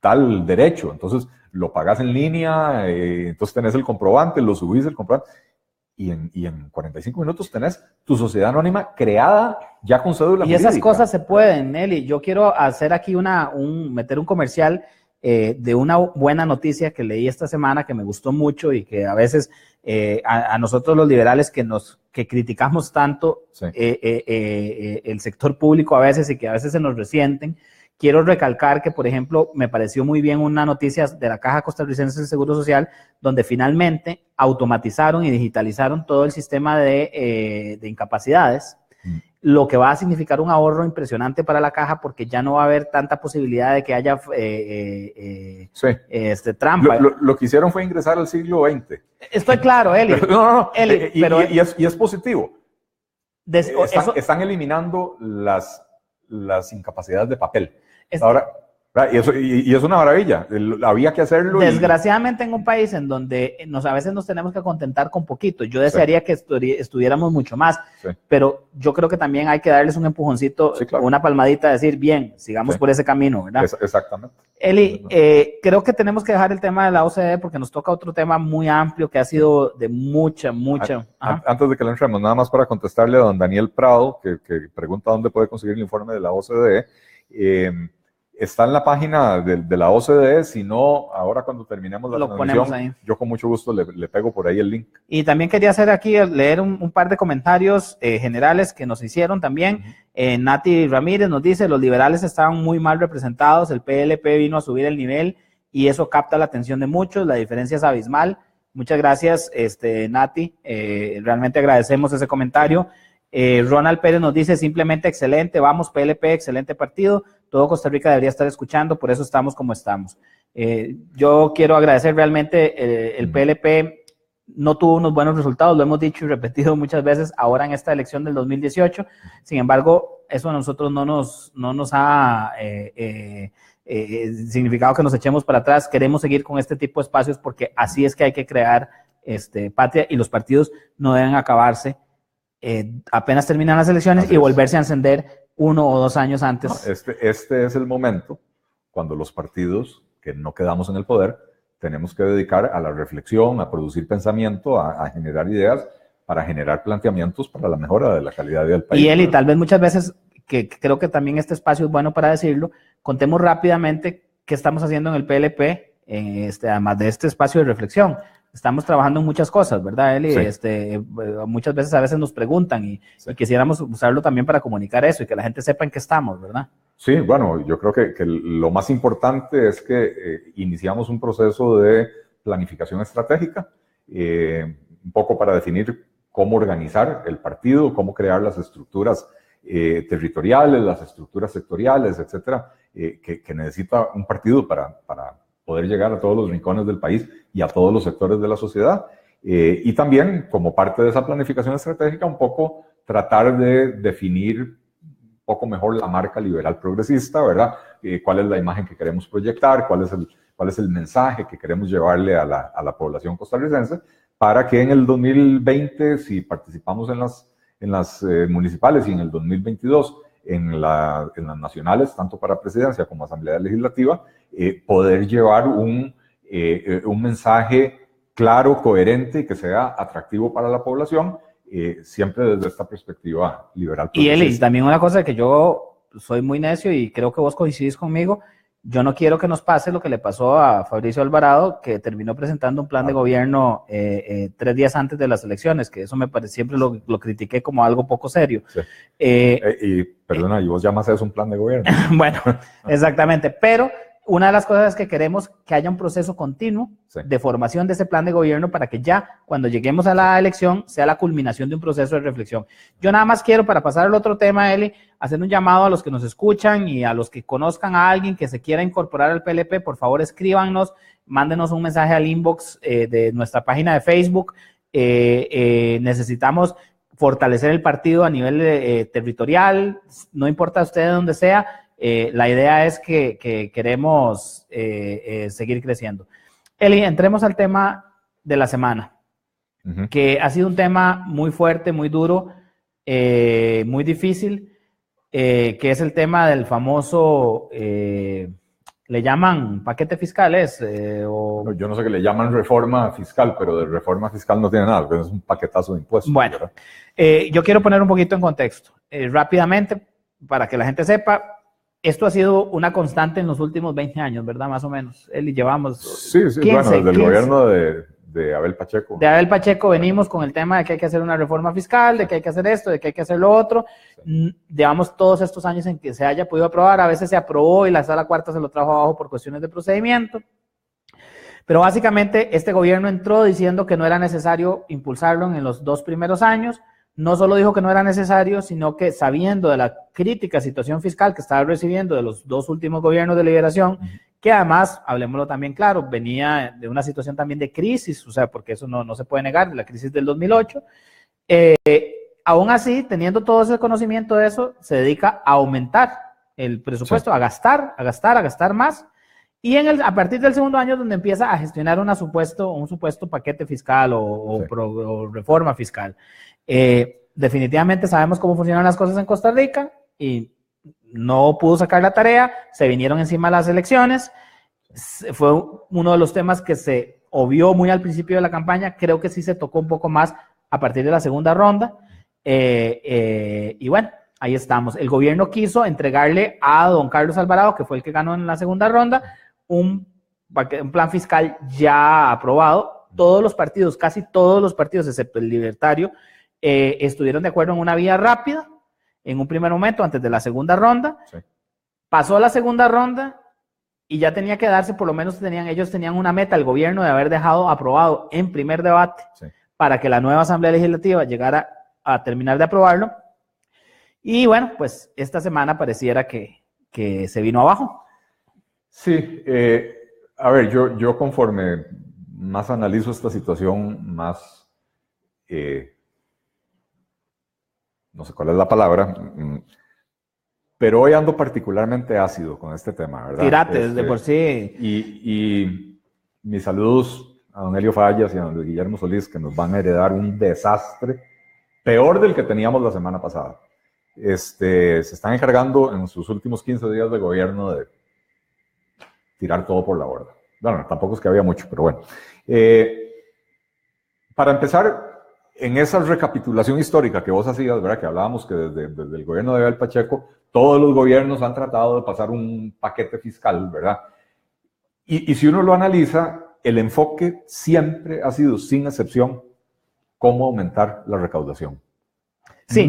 tal derecho, entonces lo pagas en línea, entonces tenés el comprobante, lo subís el comprobante, y en 45 minutos tenés tu sociedad anónima creada ya con cédula jurídica. Y esas cosas se pueden, Nelly. Yo quiero hacer aquí meter un comercial de una buena noticia que leí esta semana que me gustó mucho y que a veces a nosotros los liberales que criticamos tanto sí. El sector público a veces y que a veces se nos resienten, quiero recalcar que, por ejemplo, me pareció muy bien una noticia de la Caja Costarricense de Seguro Social, donde finalmente automatizaron y digitalizaron todo el sistema de incapacidades, lo que va a significar un ahorro impresionante para la Caja, porque ya no va a haber tanta posibilidad de que haya trampa. Lo que hicieron fue ingresar al siglo XX. Estoy claro, Eli. No. Eli, y es positivo. Están eliminando las incapacidades de papel. Ahora, y es una maravilla. Había que hacerlo. Desgraciadamente, en un país en donde a veces nos tenemos que contentar con poquito, yo desearía que estuviéramos mucho más, pero yo creo que también hay que darles un empujoncito, claro. Una palmadita, decir, bien, sigamos por ese camino, ¿verdad? Exactamente. Eli, creo que tenemos que dejar el tema de la OCDE porque nos toca otro tema muy amplio que ha sido de mucha. Antes de que le entremos, nada más para contestarle a don Daniel Prado, que pregunta dónde puede conseguir el informe de la OCDE. Está en la página de la OCDE, si no, ahora cuando terminemos la transmisión, yo con mucho gusto le pego por ahí el link. Y también quería hacer aquí, leer un par de comentarios generales que nos hicieron también. Nati Ramírez nos dice, los liberales estaban muy mal representados, el PLP vino a subir el nivel y eso capta la atención de muchos, la diferencia es abismal. Muchas gracias, Nati, realmente agradecemos ese comentario. Ronald Pérez nos dice, simplemente excelente, vamos PLP, excelente partido, todo Costa Rica debería estar escuchando, por eso estamos como estamos. Yo quiero agradecer realmente, el PLP no tuvo unos buenos resultados, lo hemos dicho y repetido muchas veces ahora en esta elección del 2018, sin embargo, eso a nosotros no nos ha significado que nos echemos para atrás, queremos seguir con este tipo de espacios porque así es que hay que crear patria y los partidos no deben acabarse apenas terminan las elecciones y volverse a encender 1 o 2 años antes. No, este es el momento cuando los partidos que no quedamos en el poder tenemos que dedicar a la reflexión, a producir pensamiento, a generar ideas para generar planteamientos para la mejora de la calidad de vida del país. Y Eli, tal vez muchas veces, que creo que también este espacio es bueno para decirlo, contemos rápidamente qué estamos haciendo en el PLP, además de este espacio de reflexión. estamos trabajando en muchas cosas, ¿verdad, Eli? Sí. Muchas veces a veces nos preguntan y quisiéramos usarlo también para comunicar eso y que la gente sepa en qué estamos, ¿verdad? Sí, bueno, yo creo que lo más importante es que iniciamos un proceso de planificación estratégica, un poco para definir cómo organizar el partido, cómo crear las estructuras territoriales, las estructuras sectoriales, etcétera, que necesita un partido para poder llegar a todos los rincones del país y a todos los sectores de la sociedad. Y también, como parte de esa planificación estratégica, un poco tratar de definir un poco mejor la marca liberal progresista, ¿verdad? ¿Cuál es la imagen que queremos proyectar? ¿Cuál es el mensaje que queremos llevarle a la población costarricense? Para que en el 2020, si participamos en las municipales y en el 2022 en las nacionales, tanto para presidencia como asamblea legislativa, poder llevar un mensaje claro, coherente y que sea atractivo para la población, siempre desde esta perspectiva liberal. Y Eli, también una cosa que yo soy muy necio y creo que vos coincidís conmigo, yo no quiero que nos pase lo que le pasó a Fabricio Alvarado, que terminó presentando un plan de gobierno 3 días antes de las elecciones, que eso me parece, siempre lo critiqué como algo poco serio. Sí. Y perdona, ¿y vos llamas a eso un plan de gobierno? Bueno, exactamente, pero una de las cosas es que queremos que haya un proceso continuo de formación de ese plan de gobierno para que ya cuando lleguemos a la elección sea la culminación de un proceso de reflexión. Yo nada más quiero, para pasar al otro tema, Eli, hacer un llamado a los que nos escuchan y a los que conozcan a alguien que se quiera incorporar al PLP, por favor escríbanos, mándenos un mensaje al inbox de nuestra página de Facebook. Necesitamos fortalecer el partido a nivel territorial, no importa usted de dónde sea. La idea es que queremos seguir creciendo. Eli, entremos al tema de la semana, que ha sido un tema muy fuerte, muy duro, muy difícil, que es el tema del famoso, le llaman paquete fiscal, yo no sé qué le llaman reforma fiscal, pero de reforma fiscal no tiene nada, porque es un paquetazo de impuestos. Bueno, yo quiero poner un poquito en contexto, rápidamente, para que la gente sepa. Esto ha sido una constante en los últimos 20 años, ¿verdad? Más o menos. Eli, llevamos 15, bueno, desde el gobierno de Abel Pacheco. De Abel Pacheco venimos con el tema de que hay que hacer una reforma fiscal, de que hay que hacer esto, de que hay que hacer lo otro. Llevamos todos estos años en que se haya podido aprobar. A veces se aprobó y la sala cuarta se lo trajo abajo por cuestiones de procedimiento. Pero básicamente este gobierno entró diciendo que no era necesario impulsarlo en los 2 primeros años. No solo dijo que no era necesario, sino que sabiendo de la crítica situación fiscal que estaba recibiendo de los 2 últimos gobiernos de liberación, que además, hablemoslo también claro, venía de una situación también de crisis, o sea, porque eso no se puede negar, la crisis del 2008. Aún así, teniendo todo ese conocimiento de eso, se dedica a aumentar el presupuesto, a gastar más. Y a partir del segundo año, donde empieza a gestionar un supuesto paquete fiscal o reforma fiscal. Definitivamente sabemos cómo funcionan las cosas en Costa Rica y no pudo sacar la tarea, se vinieron encima las elecciones, fue uno de los temas que se obvió muy al principio de la campaña, creo que sí se tocó un poco más a partir de la segunda ronda, y bueno, ahí estamos. El gobierno quiso entregarle a don Carlos Alvarado, que fue el que ganó en la segunda ronda, un plan fiscal ya aprobado. Todos los partidos, casi todos los partidos, excepto el Libertario, estuvieron de acuerdo en una vía rápida, en un primer momento, antes de la segunda ronda. Sí. Pasó la segunda ronda y ya tenía que darse, por lo menos ellos tenían una meta, el gobierno, de haber dejado aprobado en primer debate, sí, para que la nueva Asamblea Legislativa llegara a terminar de aprobarlo. Y bueno, pues esta semana pareciera que se vino abajo. Sí, a ver, yo conforme más analizo esta situación, más, no sé cuál es la palabra, pero hoy ando particularmente ácido con este tema, ¿verdad? Tirate, de por sí. Y mis saludos a don Elio Fallas y a don Luis Guillermo Solís, que nos van a heredar un desastre peor del que teníamos la semana pasada. Se están encargando en sus últimos 15 días de gobierno de tirar todo por la borda. Bueno, tampoco es que había mucho, pero bueno. Para empezar, en esa recapitulación histórica que vos hacías, ¿verdad? Que hablábamos que desde el gobierno de Abel Pacheco, todos los gobiernos han tratado de pasar un paquete fiscal, ¿verdad? Y si uno lo analiza, el enfoque siempre ha sido, sin excepción, cómo aumentar la recaudación. Sí.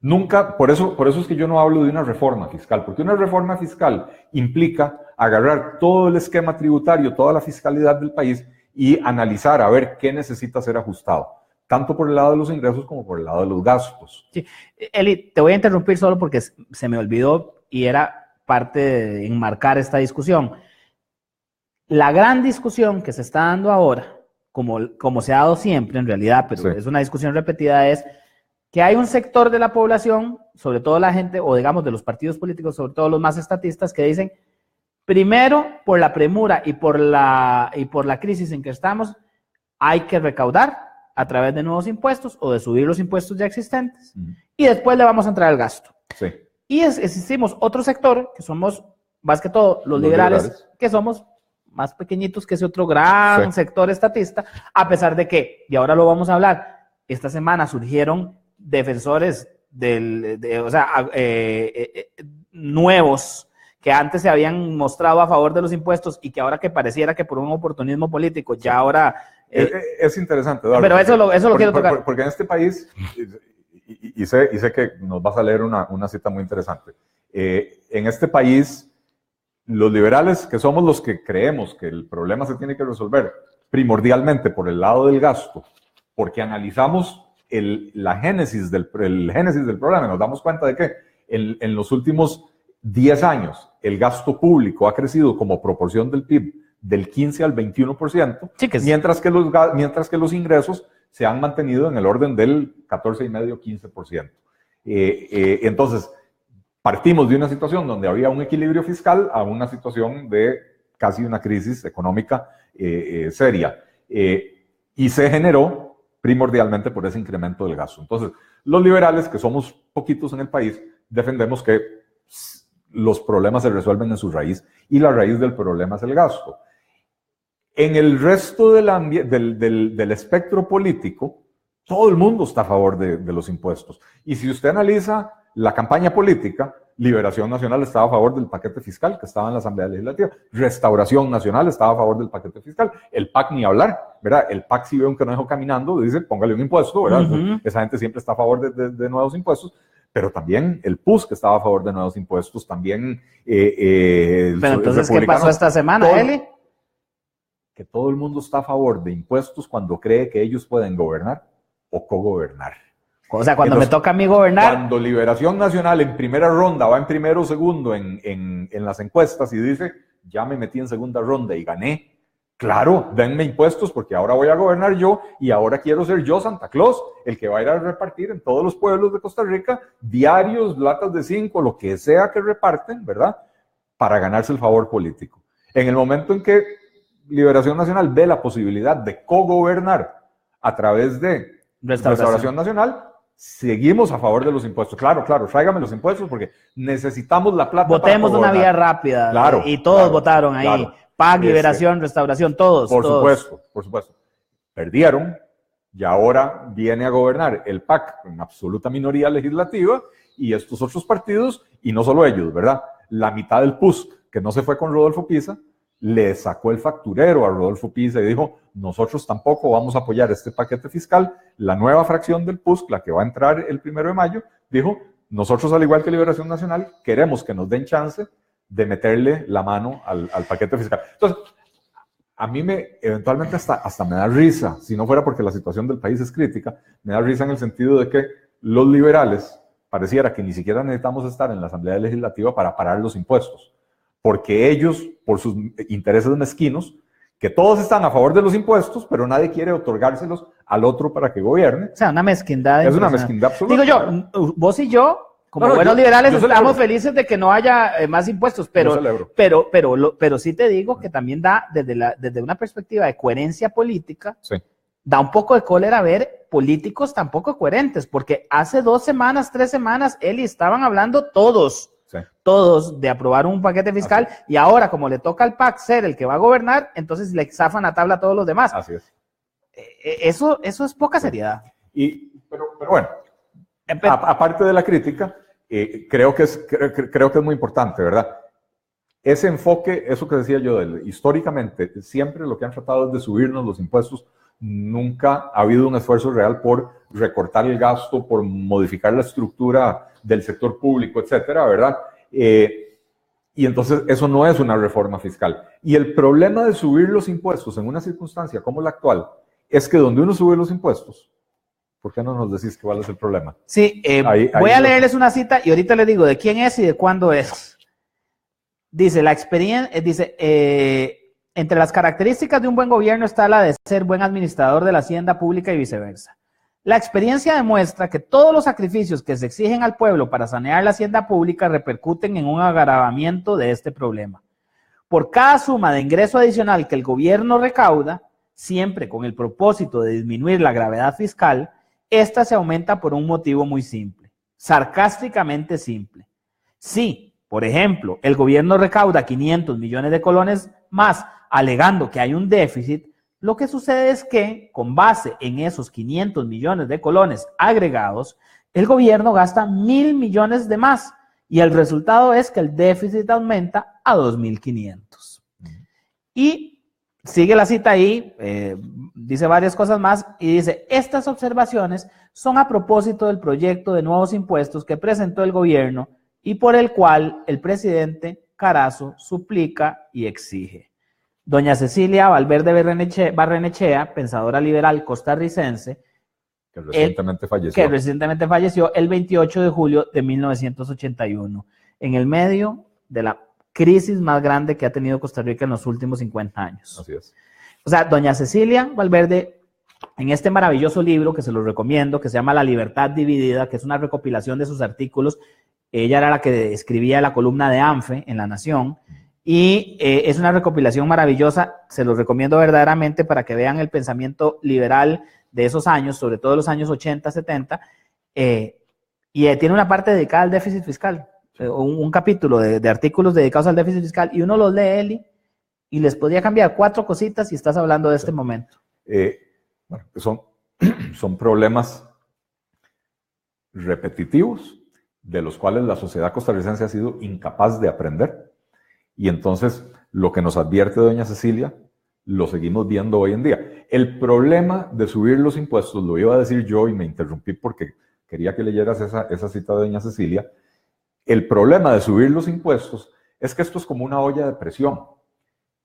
Nunca, por eso es que yo no hablo de una reforma fiscal, porque una reforma fiscal implica agarrar todo el esquema tributario, toda la fiscalidad del país y analizar a ver qué necesita ser ajustado, tanto por el lado de los ingresos como por el lado de los gastos. Sí. Eli, te voy a interrumpir solo porque se me olvidó y era parte de enmarcar esta discusión. La gran discusión que se está dando ahora, como se ha dado siempre en realidad, pero sí, es una discusión repetida, es que hay un sector de la población, sobre todo la gente, o digamos de los partidos políticos, sobre todo los más estatistas, que dicen, primero, por la premura y por la crisis en que estamos, hay que recaudar a través de nuevos impuestos o de subir los impuestos ya existentes, y después le vamos a entrar al gasto. Sí. Y existimos otro sector, que somos más que todo los liberales, que somos más pequeñitos que ese otro gran sector estatista, a pesar de que, y ahora lo vamos a hablar, esta semana surgieron defensores nuevos que antes se habían mostrado a favor de los impuestos y que ahora que pareciera que por un oportunismo político ya ahora... es interesante, Eduardo. Pero eso lo quiero tocar. Porque en este país, y sé que nos vas a leer una cita muy interesante, en este país los liberales, que somos los que creemos que el problema se tiene que resolver primordialmente por el lado del gasto, porque analizamos el génesis del problema, nos damos cuenta de que en los últimos 10 años el gasto público ha crecido como proporción del PIB del 15 al 21%, sí, mientras que los ingresos se han mantenido en el orden del 14,5-15%. Entonces, partimos de una situación donde había un equilibrio fiscal a una situación de casi una crisis económica seria. Y se generó primordialmente por ese incremento del gasto. Entonces, los liberales, que somos poquitos en el país, defendemos que los problemas se resuelven en su raíz y la raíz del problema es el gasto. En el resto del espectro político, todo el mundo está a favor de los impuestos. Y si usted analiza la campaña política, Liberación Nacional estaba a favor del paquete fiscal que estaba en la Asamblea Legislativa. Restauración Nacional estaba a favor del paquete fiscal. El PAC ni hablar, ¿verdad? El PAC, si ve un conejo caminando, dice, póngale un impuesto, ¿verdad? Esa gente siempre está a favor de nuevos impuestos. Pero también el PUS, que estaba a favor de nuevos impuestos, también... Pero entonces, ¿qué pasó esta semana, Eli? Que todo el mundo está a favor de impuestos cuando cree que ellos pueden gobernar o cogobernar. O sea, cuando me toca a mí gobernar... Cuando Liberación Nacional en primera ronda va en primero o segundo en las encuestas y dice, ya me metí en segunda ronda y gané, claro, denme impuestos porque ahora voy a gobernar yo y ahora quiero ser yo Santa Claus, el que va a ir a repartir en todos los pueblos de Costa Rica diarios, latas de 5, lo que sea que reparten, ¿verdad? Para ganarse el favor político. En el momento en que Liberación Nacional ve la posibilidad de cogobernar a través de Restauración Nacional, seguimos a favor de los impuestos. Claro, tráigame los impuestos porque necesitamos la plata. Votemos una vía rápida. Claro, y todos votaron ahí. Claro. PAC, Liberación, Restauración, todos. Por supuesto. Perdieron y ahora viene a gobernar el PAC en absoluta minoría legislativa y estos otros partidos, y no solo ellos, ¿verdad? La mitad del PUS, que no se fue con Rodolfo Pisa, le sacó el facturero a Rodolfo Pisa y dijo, nosotros tampoco vamos a apoyar este paquete fiscal. La nueva fracción del PUSC, la que va a entrar el 1 de mayo, dijo, nosotros al igual que Liberación Nacional, queremos que nos den chance de meterle la mano al paquete fiscal. Entonces, a mí eventualmente hasta me da risa, si no fuera porque la situación del país es crítica, me da risa en el sentido de que los liberales pareciera que ni siquiera necesitamos estar en la Asamblea Legislativa para parar los impuestos. Porque ellos, por sus intereses mezquinos, que todos están a favor de los impuestos, pero nadie quiere otorgárselos al otro para que gobierne. O sea, una mezquindad. Es una mezquindad absoluta. Digo yo, vos y yo, como buenos liberales, estamos felices de que no haya más impuestos, pero sí te digo que también da, desde una perspectiva de coherencia política, da un poco de cólera ver políticos tan poco coherentes, porque hace 2 semanas, 3 semanas, Eli, estaban hablando todos de aprobar un paquete fiscal, y ahora como le toca al PAC ser el que va a gobernar, entonces le zafan a tabla a todos los demás. Así es. Eso es poca seriedad. Pero bueno, aparte de la crítica, creo que es muy importante, ¿verdad? ese enfoque, eso que decía yo, históricamente, siempre lo que han tratado es de subirnos los impuestos. Nunca ha habido un esfuerzo real por recortar el gasto, por modificar la estructura del sector público, etcétera, ¿verdad? Y entonces eso no es una reforma fiscal. Y el problema de subir los impuestos en una circunstancia como la actual es que donde uno sube los impuestos, ¿por qué no nos decís cuál es el problema? Sí, voy a leerles una cita y ahorita les digo de quién es y de cuándo es. Dice, la experiencia, entre las características de un buen gobierno está la de ser buen administrador de la hacienda pública y viceversa. La experiencia demuestra que todos los sacrificios que se exigen al pueblo para sanear la hacienda pública repercuten en un agravamiento de este problema. Por cada suma de ingreso adicional que el gobierno recauda, siempre con el propósito de disminuir la gravedad fiscal, esta se aumenta por un motivo muy simple, sarcásticamente simple. Si, por ejemplo, el gobierno recauda 500 millones de colones más, alegando que hay un déficit, lo que sucede es que, con base en esos 500 millones de colones agregados, el gobierno gasta 1.000 millones de más y el resultado es que el déficit aumenta a 2.500. Y sigue la cita ahí, dice varias cosas más y dice, estas observaciones son a propósito del proyecto de nuevos impuestos que presentó el gobierno y por el cual el presidente Carazo suplica y exige. Doña Cecilia Valverde Barrenechea, pensadora liberal costarricense, que recientemente falleció el 28 de julio de 1981, en el medio de la crisis más grande que ha tenido Costa Rica en los últimos 50 años. Así es. O sea, doña Cecilia Valverde, en este maravilloso libro que se los recomiendo, que se llama La Libertad Dividida, que es una recopilación de sus artículos, ella era la que escribía la columna de ANFE en La Nación, y es una recopilación maravillosa, se los recomiendo verdaderamente para que vean el pensamiento liberal de esos años, sobre todo los años 80, 70, y tiene una parte dedicada al déficit fiscal, un capítulo de artículos dedicados al déficit fiscal, y uno los lee, Eli, y les podría cambiar 4 cositas y estás hablando de este momento. Bueno, son problemas repetitivos de los cuales la sociedad costarricense ha sido incapaz de aprender. Y entonces, lo que nos advierte doña Cecilia, lo seguimos viendo hoy en día. El problema de subir los impuestos, lo iba a decir yo y me interrumpí porque quería que leyeras esa cita de doña Cecilia. El problema de subir los impuestos es que esto es como una olla de presión.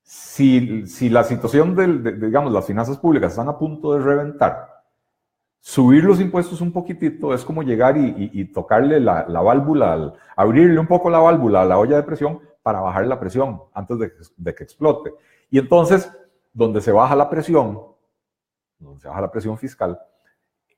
Si la situación digamos, las finanzas públicas están a punto de reventar, subir los impuestos un poquitito es como llegar y tocarle la válvula, abrirle un poco la válvula a la olla de presión para bajar la presión antes de que explote. Y entonces, donde se baja la presión fiscal,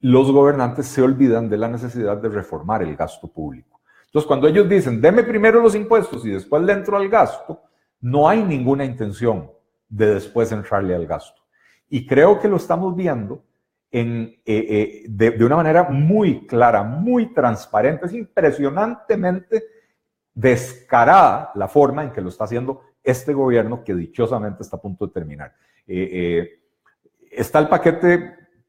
los gobernantes se olvidan de la necesidad de reformar el gasto público. Entonces, cuando ellos dicen, deme primero los impuestos y después le entro al gasto, no hay ninguna intención de después entrarle al gasto. Y creo que lo estamos viendo de una manera muy clara, muy transparente. Es impresionantemente descarada la forma en que lo está haciendo este gobierno que dichosamente está a punto de terminar. Está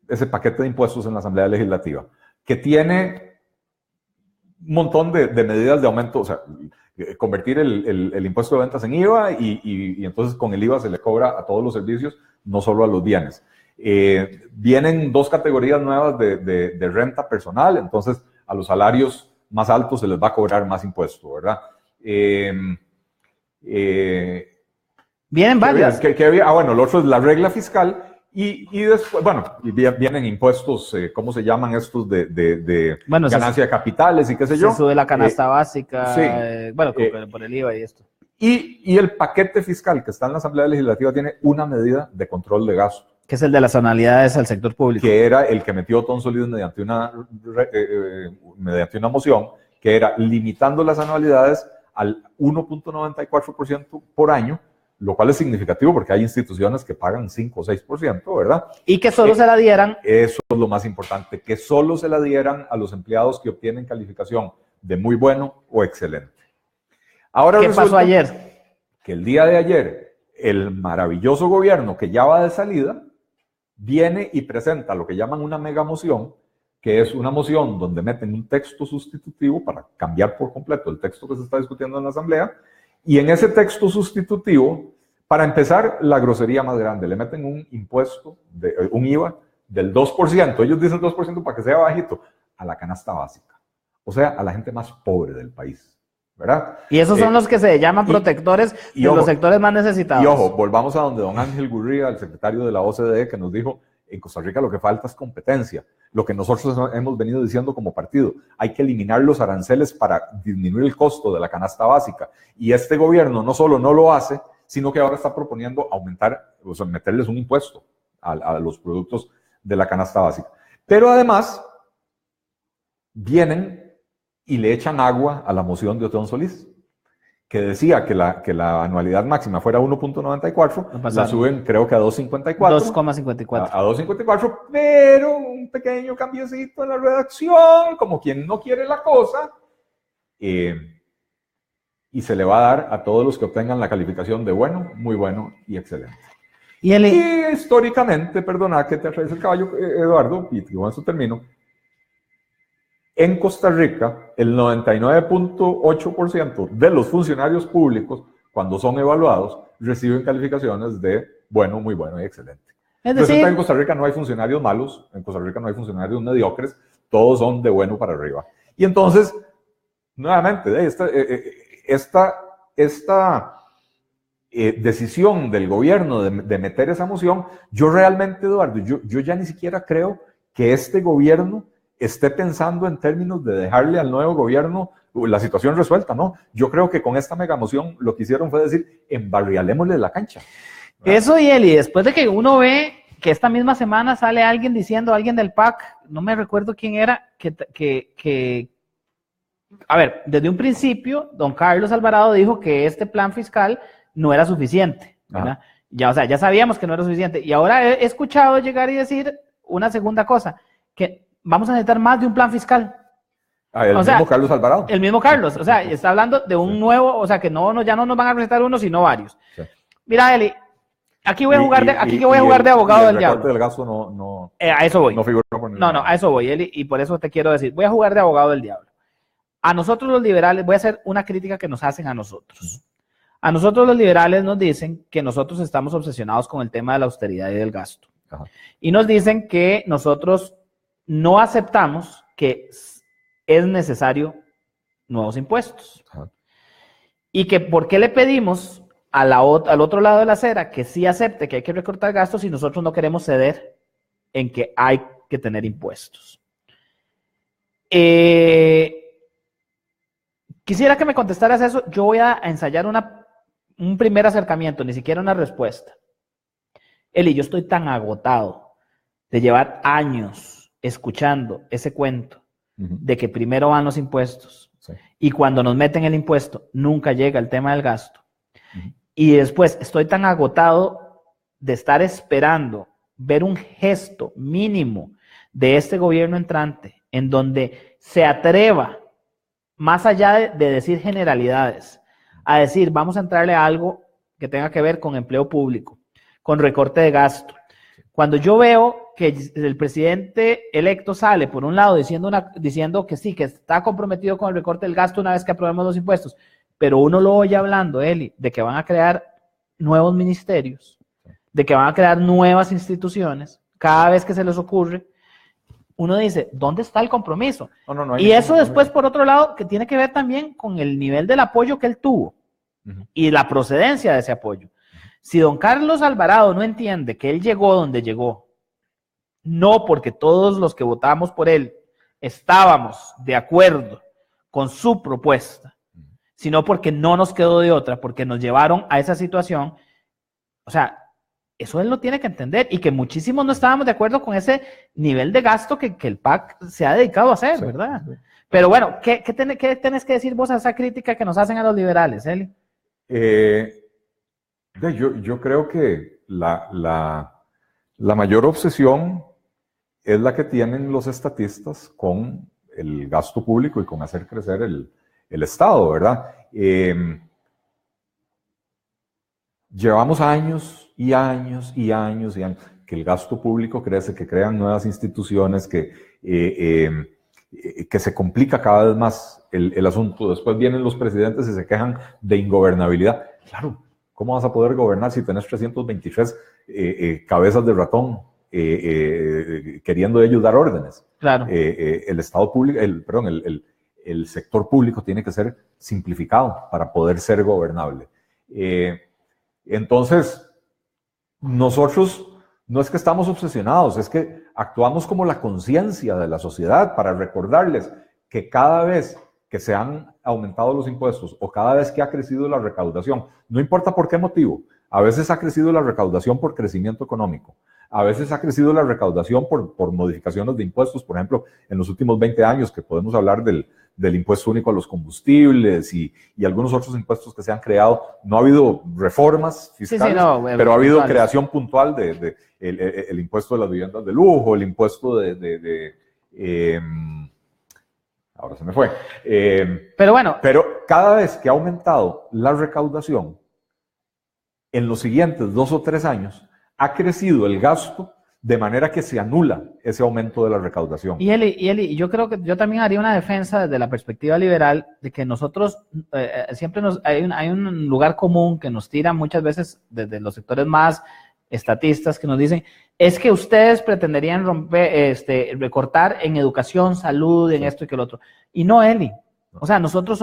ese paquete de impuestos en la Asamblea Legislativa, que tiene un montón de medidas de aumento, o sea, convertir el impuesto de ventas en IVA y entonces con el IVA se le cobra a todos los servicios, no solo a los bienes. Vienen 2 categorías nuevas de renta personal, entonces a los salarios más altos se les va a cobrar más impuesto, ¿verdad? Vienen varias. Bueno, lo otro es la regla fiscal y después, bueno, vienen impuestos, ¿cómo se llaman estos de ganancia de capitales y qué sé yo? Se sube la canasta básica, sí, por el IVA y esto. Y el paquete fiscal que está en la Asamblea Legislativa tiene una medida de control de gasto. Que es el de las anualidades al sector público. Que era el que metió Tom Solides mediante una moción, que era limitando las anualidades al 1.94% por año, lo cual es significativo porque hay instituciones que pagan 5 o 6%, ¿verdad? Y que solo se la dieran. Eso es lo más importante, que solo se la dieran a los empleados que obtienen calificación de muy bueno o excelente. Ahora ¿qué pasó ayer? Que el día de ayer, el maravilloso gobierno que ya va de salida, viene y presenta lo que llaman una mega moción, que es una moción donde meten un texto sustitutivo para cambiar por completo el texto que se está discutiendo en la Asamblea, Y en ese texto sustitutivo, para empezar, la grosería más grande, le meten un impuesto, un IVA del 2%, ellos dicen 2% para que sea bajito, a la canasta básica, o sea, a la gente más pobre del país, ¿verdad? Y esos son los que se llaman protectores de los sectores más necesitados. Y ojo, volvamos a donde don Ángel Gurría, el secretario de la OCDE, que nos dijo, en Costa Rica lo que falta es competencia. Lo que nosotros hemos venido diciendo como partido, hay que eliminar los aranceles para disminuir el costo de la canasta básica. Y este gobierno no solo no lo hace, sino que ahora está proponiendo aumentar, o sea, meterles un impuesto a los productos de la canasta básica. Pero además, vienen y le echan agua a la moción de Otón Solís, que decía que la anualidad máxima fuera 1.94, la suben creo que a 2.54. 2,54. A 2.54, pero un pequeño cambiecito en la redacción, como quien no quiere la cosa, y se le va a dar a todos los que obtengan la calificación de bueno, muy bueno y excelente. Y históricamente, perdona que te atraviese el caballo, Eduardo, y con eso termino, en Costa Rica, el 99.8% de los funcionarios públicos, cuando son evaluados, reciben calificaciones de bueno, muy bueno y excelente. Es decir, resulta que en Costa Rica no hay funcionarios malos, en Costa Rica no hay funcionarios mediocres, todos son de bueno para arriba. Y entonces, nuevamente, esta decisión del gobierno de meter esa moción, yo realmente, Eduardo, yo ya ni siquiera creo que este gobierno esté pensando en términos de dejarle al nuevo gobierno la situación resuelta, ¿no? Yo creo que con esta megamoción lo que hicieron fue decir, embarrialémosle la cancha, ¿verdad? Eso, y Eli, después de que uno ve que esta misma semana sale alguien diciendo, alguien del PAC, no me recuerdo quién era, a ver, desde un principio, don Carlos Alvarado dijo que este plan fiscal no era suficiente, ¿verdad? Ya, o sea, ya sabíamos que no era suficiente, y ahora he escuchado llegar y decir una segunda cosa, que vamos a necesitar más de un plan fiscal. Mismo Carlos Alvarado. El mismo Carlos, o sea, está hablando de un nuevo, o sea, que ya no nos van a recetar uno, sino varios. Sí. Mira, Eli, aquí voy a jugar de abogado del diablo. El recorte del gasto no a eso voy. No figura con el... No, a eso voy, Eli, y por eso te quiero decir, voy a jugar de abogado del diablo. A nosotros los liberales, voy a hacer una crítica que nos hacen a nosotros. A nosotros los liberales nos dicen que nosotros estamos obsesionados con el tema de la austeridad y del gasto. Ajá. Y nos dicen que nosotros no aceptamos que es necesario nuevos impuestos. Ajá. Y que por qué le pedimos al otro lado de la acera que sí acepte que hay que recortar gastos y nosotros no queremos ceder en que hay que tener impuestos. Quisiera que me contestaras eso. Yo voy a ensayar un primer acercamiento, ni siquiera una respuesta. Eli, yo estoy tan agotado de llevar años escuchando ese cuento de que primero van los impuestos y cuando nos meten el impuesto nunca llega el tema del gasto. Y después estoy tan agotado de estar esperando ver un gesto mínimo de este gobierno entrante en donde se atreva, más allá de decir generalidades, a decir vamos a entrarle a algo que tenga que ver con empleo público, con recorte de gasto. Cuando yo veo que el presidente electo sale, por un lado, diciendo que sí, que está comprometido con el recorte del gasto una vez que aprobemos los impuestos, pero uno lo oye hablando, Eli, de que van a crear nuevos ministerios, de que van a crear nuevas instituciones, cada vez que se les ocurre, uno dice, ¿dónde está el compromiso? No y eso después, por otro lado, que tiene que ver también con el nivel del apoyo que él tuvo y la procedencia de ese apoyo. Si don Carlos Alvarado no entiende que él llegó donde llegó, no porque todos los que votamos por él estábamos de acuerdo con su propuesta, sino porque no nos quedó de otra, porque nos llevaron a esa situación, o sea, eso él lo tiene que entender y que muchísimos no estábamos de acuerdo con ese nivel de gasto que el PAC se ha dedicado a hacer, ¿verdad? Sí. Pero bueno, ¿qué tenés que decir vos a esa crítica que nos hacen a los liberales, Eli? Yo creo que la mayor obsesión es la que tienen los estatistas con el gasto público y con hacer crecer el Estado, ¿verdad? Llevamos años y años y años y años que el gasto público crece, que crean nuevas instituciones, que que se complica cada vez más el asunto. Después vienen los presidentes y se quejan de ingobernabilidad. Claro, ¿cómo vas a poder gobernar si tenés 323 cabezas de ratón queriendo ellos dar órdenes? Claro. El Estado público, el sector público tiene que ser simplificado para poder ser gobernable. Entonces, nosotros no es que estamos obsesionados, es que actuamos como la conciencia de la sociedad para recordarles que cada vez que se han aumentado los impuestos o cada vez que ha crecido la recaudación, no importa por qué motivo, a veces ha crecido la recaudación por crecimiento económico, a veces ha crecido la recaudación por modificaciones de impuestos, por ejemplo, en los últimos 20 años que podemos hablar del impuesto único a los combustibles y algunos otros impuestos que se han creado. No ha habido reformas fiscales, pero ha habido creación puntual el impuesto de las viviendas de lujo, el impuesto ahora se me fue. Pero cada vez que ha aumentado la recaudación, en los siguientes 2 o 3 años, ha crecido el gasto de manera que se anula ese aumento de la recaudación. Y Eli, yo creo que yo también haría una defensa desde la perspectiva liberal de que nosotros siempre hay un lugar común que nos tira muchas veces desde los sectores más estatistas que nos dicen, es que ustedes pretenderían recortar en educación, salud, en esto y que lo otro. Y no, Eli. O sea, nosotros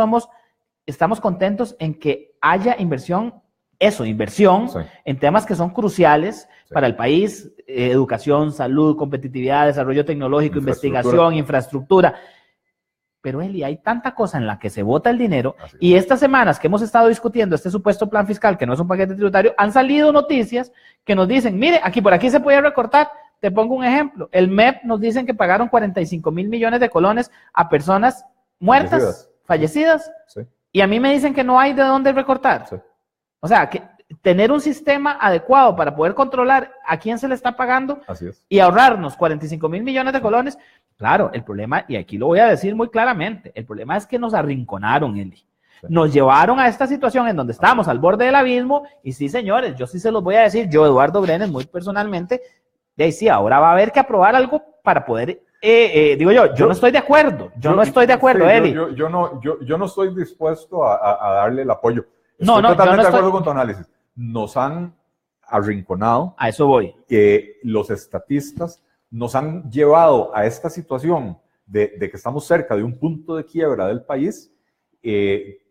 estamos contentos en que haya inversión en temas que son cruciales para el país, educación, salud, competitividad, desarrollo tecnológico, investigación, infraestructura. Pero, Eli, hay tanta cosa en la que se bota el dinero y estas semanas que hemos estado discutiendo este supuesto plan fiscal, que no es un paquete tributario, han salido noticias que nos dicen, mire, por aquí se puede recortar. Te pongo un ejemplo. El MEP nos dicen que pagaron 45 mil millones de colones a personas muertas, fallecidas. Sí. Y a mí me dicen que no hay de dónde recortar. Sí. O sea, que tener un sistema adecuado para poder controlar a quién se le está pagando y ahorrarnos 45 mil millones de colones. Claro, el problema, y aquí lo voy a decir muy claramente, el problema es que nos arrinconaron, Eli. Sí. Nos llevaron a esta situación en donde estábamos al borde del abismo y sí, señores, yo sí se los voy a decir, yo, Eduardo Brenes, muy personalmente, de ahí sí, ahora va a haber que aprobar algo para poder... yo no estoy de acuerdo, no estoy de acuerdo, Eli. Yo no estoy dispuesto a darle el apoyo. Estoy totalmente de acuerdo con tu análisis. Nos han arrinconado. A eso voy. Los estatistas nos han llevado a esta situación de que estamos cerca de un punto de quiebra del país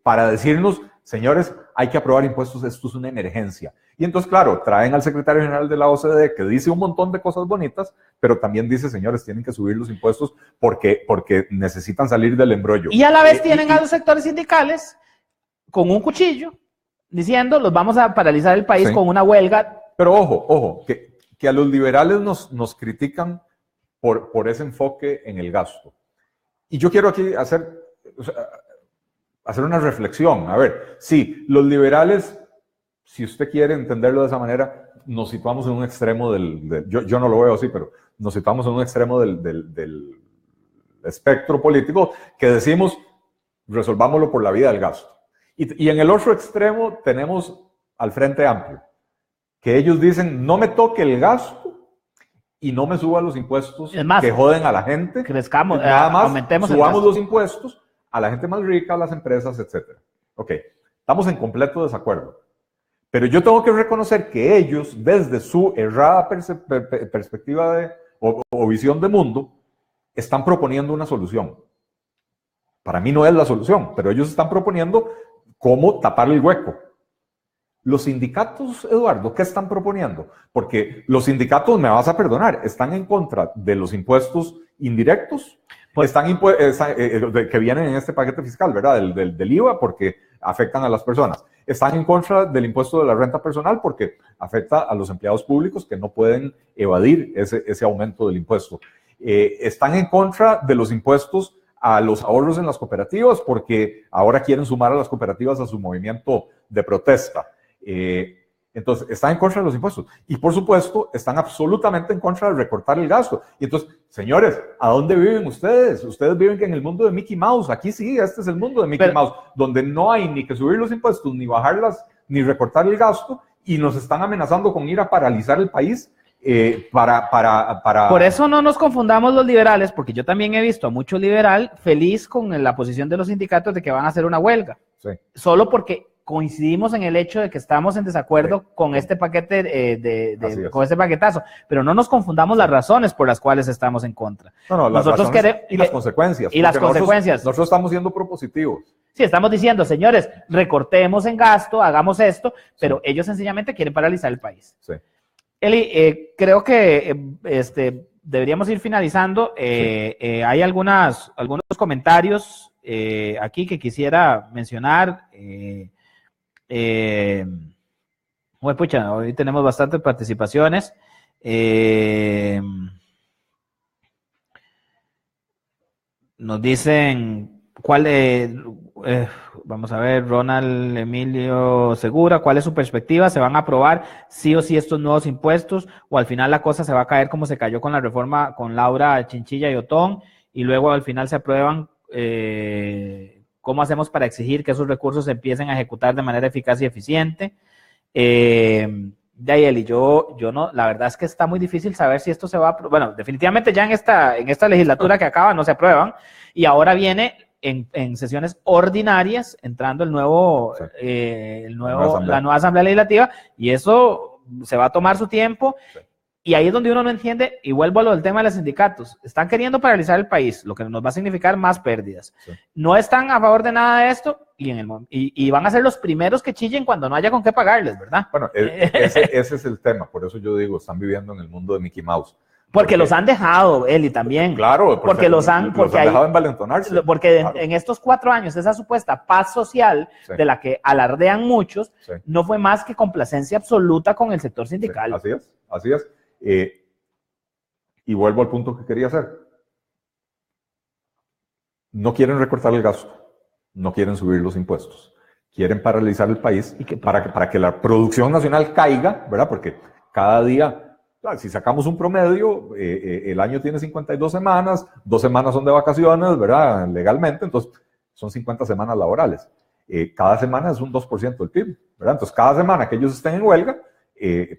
para decirnos, señores, hay que aprobar impuestos, esto es una emergencia. Y entonces, claro, traen al secretario general de la OCDE que dice un montón de cosas bonitas, pero también dice, señores, tienen que subir los impuestos porque necesitan salir del embrollo. Y a la vez tienen a los sectores sindicales con un cuchillo, diciendo, los vamos a paralizar el país con una huelga. Pero ojo, que a los liberales nos critican por ese enfoque en el gasto. Y yo quiero aquí hacer una reflexión. A ver, sí, los liberales, si usted quiere entenderlo de esa manera, nos situamos en un extremo yo no lo veo así, pero nos situamos en un extremo del espectro político que decimos, resolvámoslo por la vía del gasto. Y en el otro extremo tenemos al Frente Amplio, que ellos dicen, no me toque el gasto y no me suba los impuestos que joden a la gente. Crezcamos, nada más aumentemos subamos los impuestos a la gente más rica, a las empresas, etc. Ok, estamos en completo desacuerdo. Pero yo tengo que reconocer que ellos, desde su errada perspectiva o visión de mundo, están proponiendo una solución. Para mí no es la solución, pero ellos están proponiendo cómo tapar el hueco. Los sindicatos, Eduardo, ¿qué están proponiendo? Porque los sindicatos, me vas a perdonar, están en contra de los impuestos indirectos, que vienen en este paquete fiscal, ¿verdad? Del IVA, porque afectan a las personas. Están en contra del impuesto de la renta personal, porque afecta a los empleados públicos que no pueden evadir ese aumento del impuesto. Están en contra de los impuestos a los ahorros en las cooperativas, porque ahora quieren sumar a las cooperativas a su movimiento de protesta. Entonces, están en contra de los impuestos. Y, por supuesto, están absolutamente en contra de recortar el gasto. Y entonces, señores, ¿a dónde viven ustedes? Ustedes viven en el mundo de Mickey Mouse. Aquí sí, este es el mundo de Mickey Mouse, donde no hay ni que subir los impuestos, ni bajarlas, ni recortar el gasto, y nos están amenazando con ir a paralizar el país Por eso no nos confundamos los liberales, porque yo también he visto a mucho liberal feliz con la posición de los sindicatos de que van a hacer una huelga. Sí. Solo porque coincidimos en el hecho de que estamos en desacuerdo con este paquete, con este paquetazo, pero no nos confundamos las razones por las cuales estamos en contra. No, las razones y las consecuencias. Y las consecuencias. Nosotros estamos siendo propositivos. Sí, estamos diciendo, señores, recortemos en gasto, hagamos esto, pero ellos sencillamente quieren paralizar el país. Sí. Eli, creo que deberíamos ir finalizando. Hay algunos comentarios aquí que quisiera mencionar. Pucha, hoy tenemos bastantes participaciones. Nos dicen vamos a ver, Ronald Emilio Segura, ¿cuál es su perspectiva? ¿Se van a aprobar sí o sí estos nuevos impuestos o al final la cosa se va a caer como se cayó con la reforma con Laura Chinchilla y Otón y luego al final se aprueban? ¿Cómo hacemos para exigir que esos recursos se empiecen a ejecutar de manera eficaz y eficiente? Eli, yo no, la verdad es que está muy difícil saber si esto se va a aprobar. Bueno, definitivamente ya en esta legislatura que acaba no se aprueban y ahora viene en sesiones ordinarias, entrando la nueva Asamblea Legislativa, y eso se va a tomar su tiempo, sí. Y ahí es donde uno no entiende, y vuelvo a lo del tema de los sindicatos, están queriendo paralizar el país, lo que nos va a significar más pérdidas. Sí. No están a favor de nada de esto, y van a ser los primeros que chillen cuando no haya con qué pagarles, ¿verdad? Bueno, ese es el tema, por eso yo digo, están viviendo en el mundo de Mickey Mouse. Porque los han dejado, Eli, también. Claro, porque los han dejado envalentonarse. Porque claro. En estos 4 años, esa supuesta paz social, sí, de la que alardean muchos, sí, no fue más que complacencia absoluta con el sector sindical. Sí, así es. Y vuelvo al punto que quería hacer. No quieren recortar el gasto, no quieren subir los impuestos, quieren paralizar el país para que la producción nacional caiga, ¿verdad? Porque cada día... Si sacamos un promedio, el año tiene 52 semanas, 2 semanas son de vacaciones, ¿verdad? Legalmente, entonces son 50 semanas laborales. Cada semana es un 2% del PIB, ¿verdad? Entonces, cada semana que ellos estén en huelga,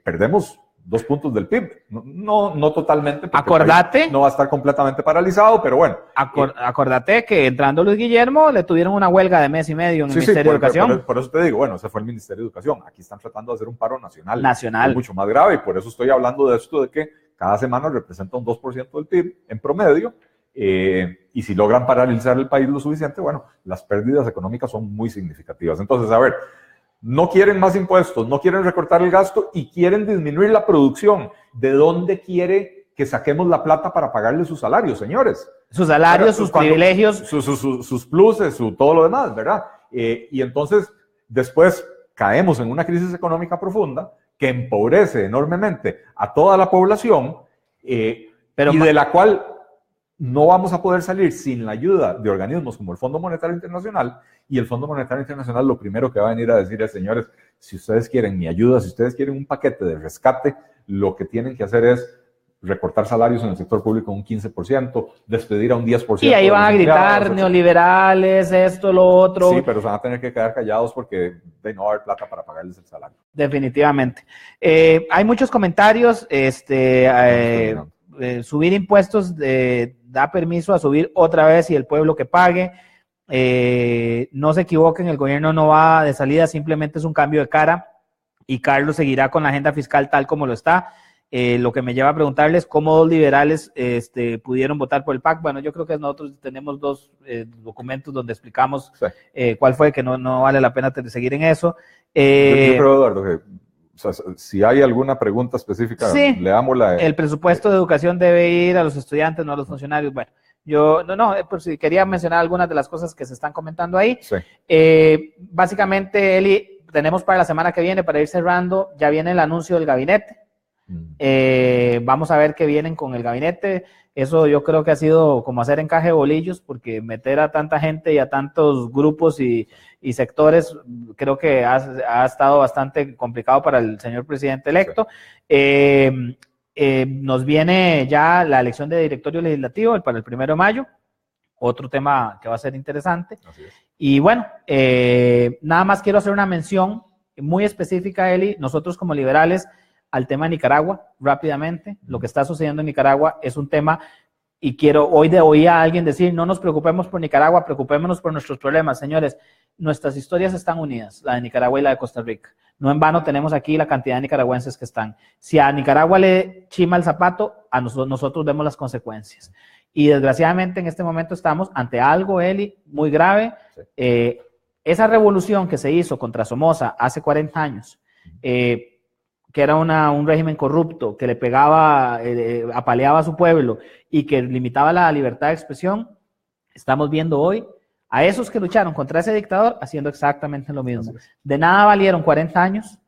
perdemos 2 puntos del PIB. No totalmente, porque acordate, no va a estar completamente paralizado, pero bueno. Acordate que entrando Luis Guillermo le tuvieron una huelga de mes y medio en el Ministerio de Educación. Por eso te digo, bueno, ese fue el Ministerio de Educación. Aquí están tratando de hacer un paro nacional. Es mucho más grave y por eso estoy hablando de esto, de que cada semana representa un 2% del PIB en promedio. Y si logran paralizar el país lo suficiente, bueno, las pérdidas económicas son muy significativas. Entonces, a ver, no quieren más impuestos, no quieren recortar el gasto y quieren disminuir la producción. ¿De dónde quiere que saquemos la plata para pagarle sus salarios, señores? Sus salarios, sus privilegios. Sus pluses, todo lo demás, ¿verdad? Y entonces, después caemos en una crisis económica profunda que empobrece enormemente a toda la población y de la cual no vamos a poder salir sin la ayuda de organismos como el Fondo Monetario Internacional, y el Fondo Monetario Internacional lo primero que va a venir a decir es, señores, si ustedes quieren mi ayuda, si ustedes quieren un paquete de rescate, lo que tienen que hacer es recortar salarios en el sector público un 15%, despedir a un 10%. Y ahí van a gritar neoliberales, esto, lo otro. Sí, pero se van a tener que quedar callados porque no va a haber plata para pagarles el salario. Definitivamente. Hay muchos comentarios, subir impuestos da permiso a subir otra vez y el pueblo que pague. No se equivoquen, el gobierno no va de salida, simplemente es un cambio de cara y Carlos seguirá con la agenda fiscal tal como lo está. Lo que me lleva a preguntarles cómo 2 liberales pudieron votar por el PAC. Bueno, yo creo que nosotros tenemos 2 documentos donde explicamos cuál fue, que no vale la pena seguir en eso. Yo creo, Eduardo, que o sea, si hay alguna pregunta específica, sí, leámosla. El presupuesto de educación debe ir a los estudiantes, no a los funcionarios. Bueno, yo pues si quería mencionar algunas de las cosas que se están comentando ahí. Sí. Básicamente, Eli, tenemos para la semana que viene, para ir cerrando, ya viene el anuncio del gabinete. Vamos a ver qué vienen con el gabinete. Eso yo creo que ha sido como hacer encaje de bolillos, porque meter a tanta gente y a tantos grupos y sectores creo que ha estado bastante complicado para el señor presidente electo. Sí. Nos viene ya la elección de directorio legislativo para el 1 de mayo, otro tema que va a ser interesante. Y bueno, nada más quiero hacer una mención muy específica, Eli. Nosotros como liberales al tema de Nicaragua rápidamente. Lo que está sucediendo en Nicaragua es un tema, y quiero oír a alguien decir, no nos preocupemos por Nicaragua, preocupémonos por nuestros problemas. Señores, nuestras historias están unidas, la de Nicaragua y la de Costa Rica. No en vano tenemos aquí la cantidad de nicaragüenses que están. Si a Nicaragua le chima el zapato, a nosotros vemos las consecuencias. Y desgraciadamente en este momento estamos ante algo, Eli, muy grave. Sí. Esa revolución que se hizo contra Somoza hace 40 años, que era un régimen corrupto, que le pegaba, apaleaba a su pueblo y que limitaba la libertad de expresión, estamos viendo hoy a esos que lucharon contra ese dictador haciendo exactamente lo mismo. De nada valieron 40 años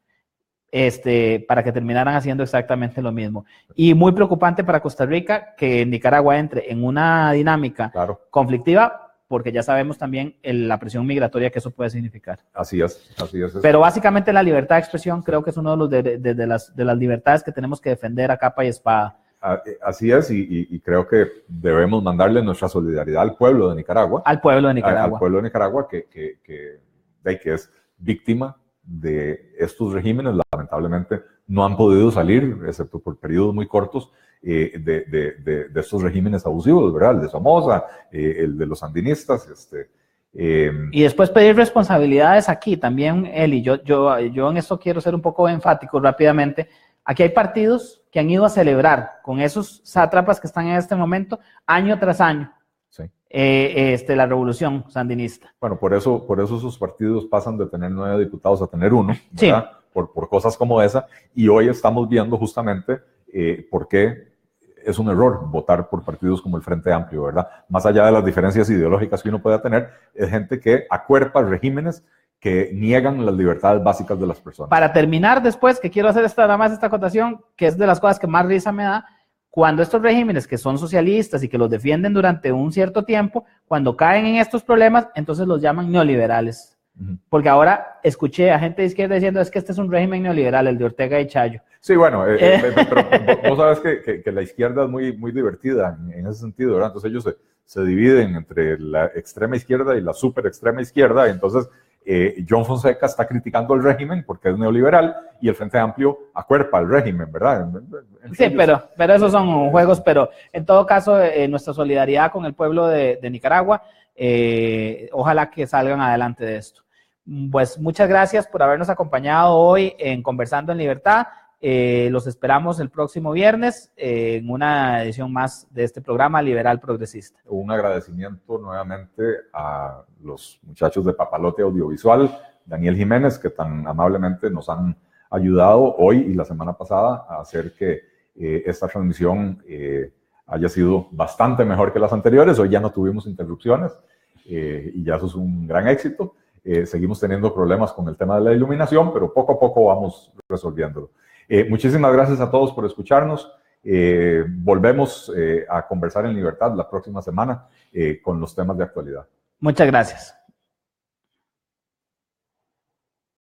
para que terminaran haciendo exactamente lo mismo. Y muy preocupante para Costa Rica que Nicaragua entre en una dinámica conflictiva, porque ya sabemos también la presión migratoria que eso puede significar. Así es. Pero básicamente la libertad de expresión creo que es uno de las libertades que tenemos que defender a capa y espada. Así es, y creo que debemos mandarle nuestra solidaridad al pueblo de Nicaragua. Al pueblo de Nicaragua. Al pueblo de Nicaragua que es víctima de estos regímenes. Lamentablemente no han podido salir, excepto por periodos muy cortos, de estos regímenes abusivos, ¿verdad? El de Somoza, el de los sandinistas. Y después pedir responsabilidades aquí también, Eli. Yo en esto quiero ser un poco enfático rápidamente. Aquí hay partidos que han ido a celebrar con esos sátrapas que están en este momento, año tras año, sí. La revolución sandinista. Bueno, por eso sus partidos pasan de tener 9 diputados a tener 1, ¿verdad? Sí. Por cosas como esa. Y hoy estamos viendo justamente por qué es un error votar por partidos como el Frente Amplio, ¿verdad? Más allá de las diferencias ideológicas que uno pueda tener, es gente que acuerpa regímenes que niegan las libertades básicas de las personas. Para terminar después, que quiero hacer nada más esta acotación, que es de las cosas que más risa me da, cuando estos regímenes que son socialistas y que los defienden durante un cierto tiempo, cuando caen en estos problemas, entonces los llaman neoliberales. Porque ahora escuché a gente de izquierda diciendo es que este es un régimen neoliberal, el de Ortega y Chayo. Sí, bueno, pero vos sabes que la izquierda es muy, muy divertida en ese sentido, ¿verdad? Entonces ellos se dividen entre la extrema izquierda y la super extrema izquierda, y entonces John Fonseca está criticando el régimen porque es neoliberal y el Frente Amplio acuerpa al régimen, ¿verdad? Sí, pero esos son juegos, pero en todo caso nuestra solidaridad con el pueblo de Nicaragua, ojalá que salgan adelante de esto. Pues muchas gracias por habernos acompañado hoy en Conversando en Libertad. Los esperamos el próximo viernes en una edición más de este programa Liberal Progresista. Un agradecimiento nuevamente a los muchachos de Papalote Audiovisual, Daniel Jiménez, que tan amablemente nos han ayudado hoy y la semana pasada a hacer que esta transmisión haya sido bastante mejor que las anteriores. Hoy ya no tuvimos interrupciones y ya eso es un gran éxito. Seguimos teniendo problemas con el tema de la iluminación, pero poco a poco vamos resolviéndolo. Muchísimas gracias a todos por escucharnos. Volvemos a conversar en libertad la próxima semana con los temas de actualidad. Muchas gracias.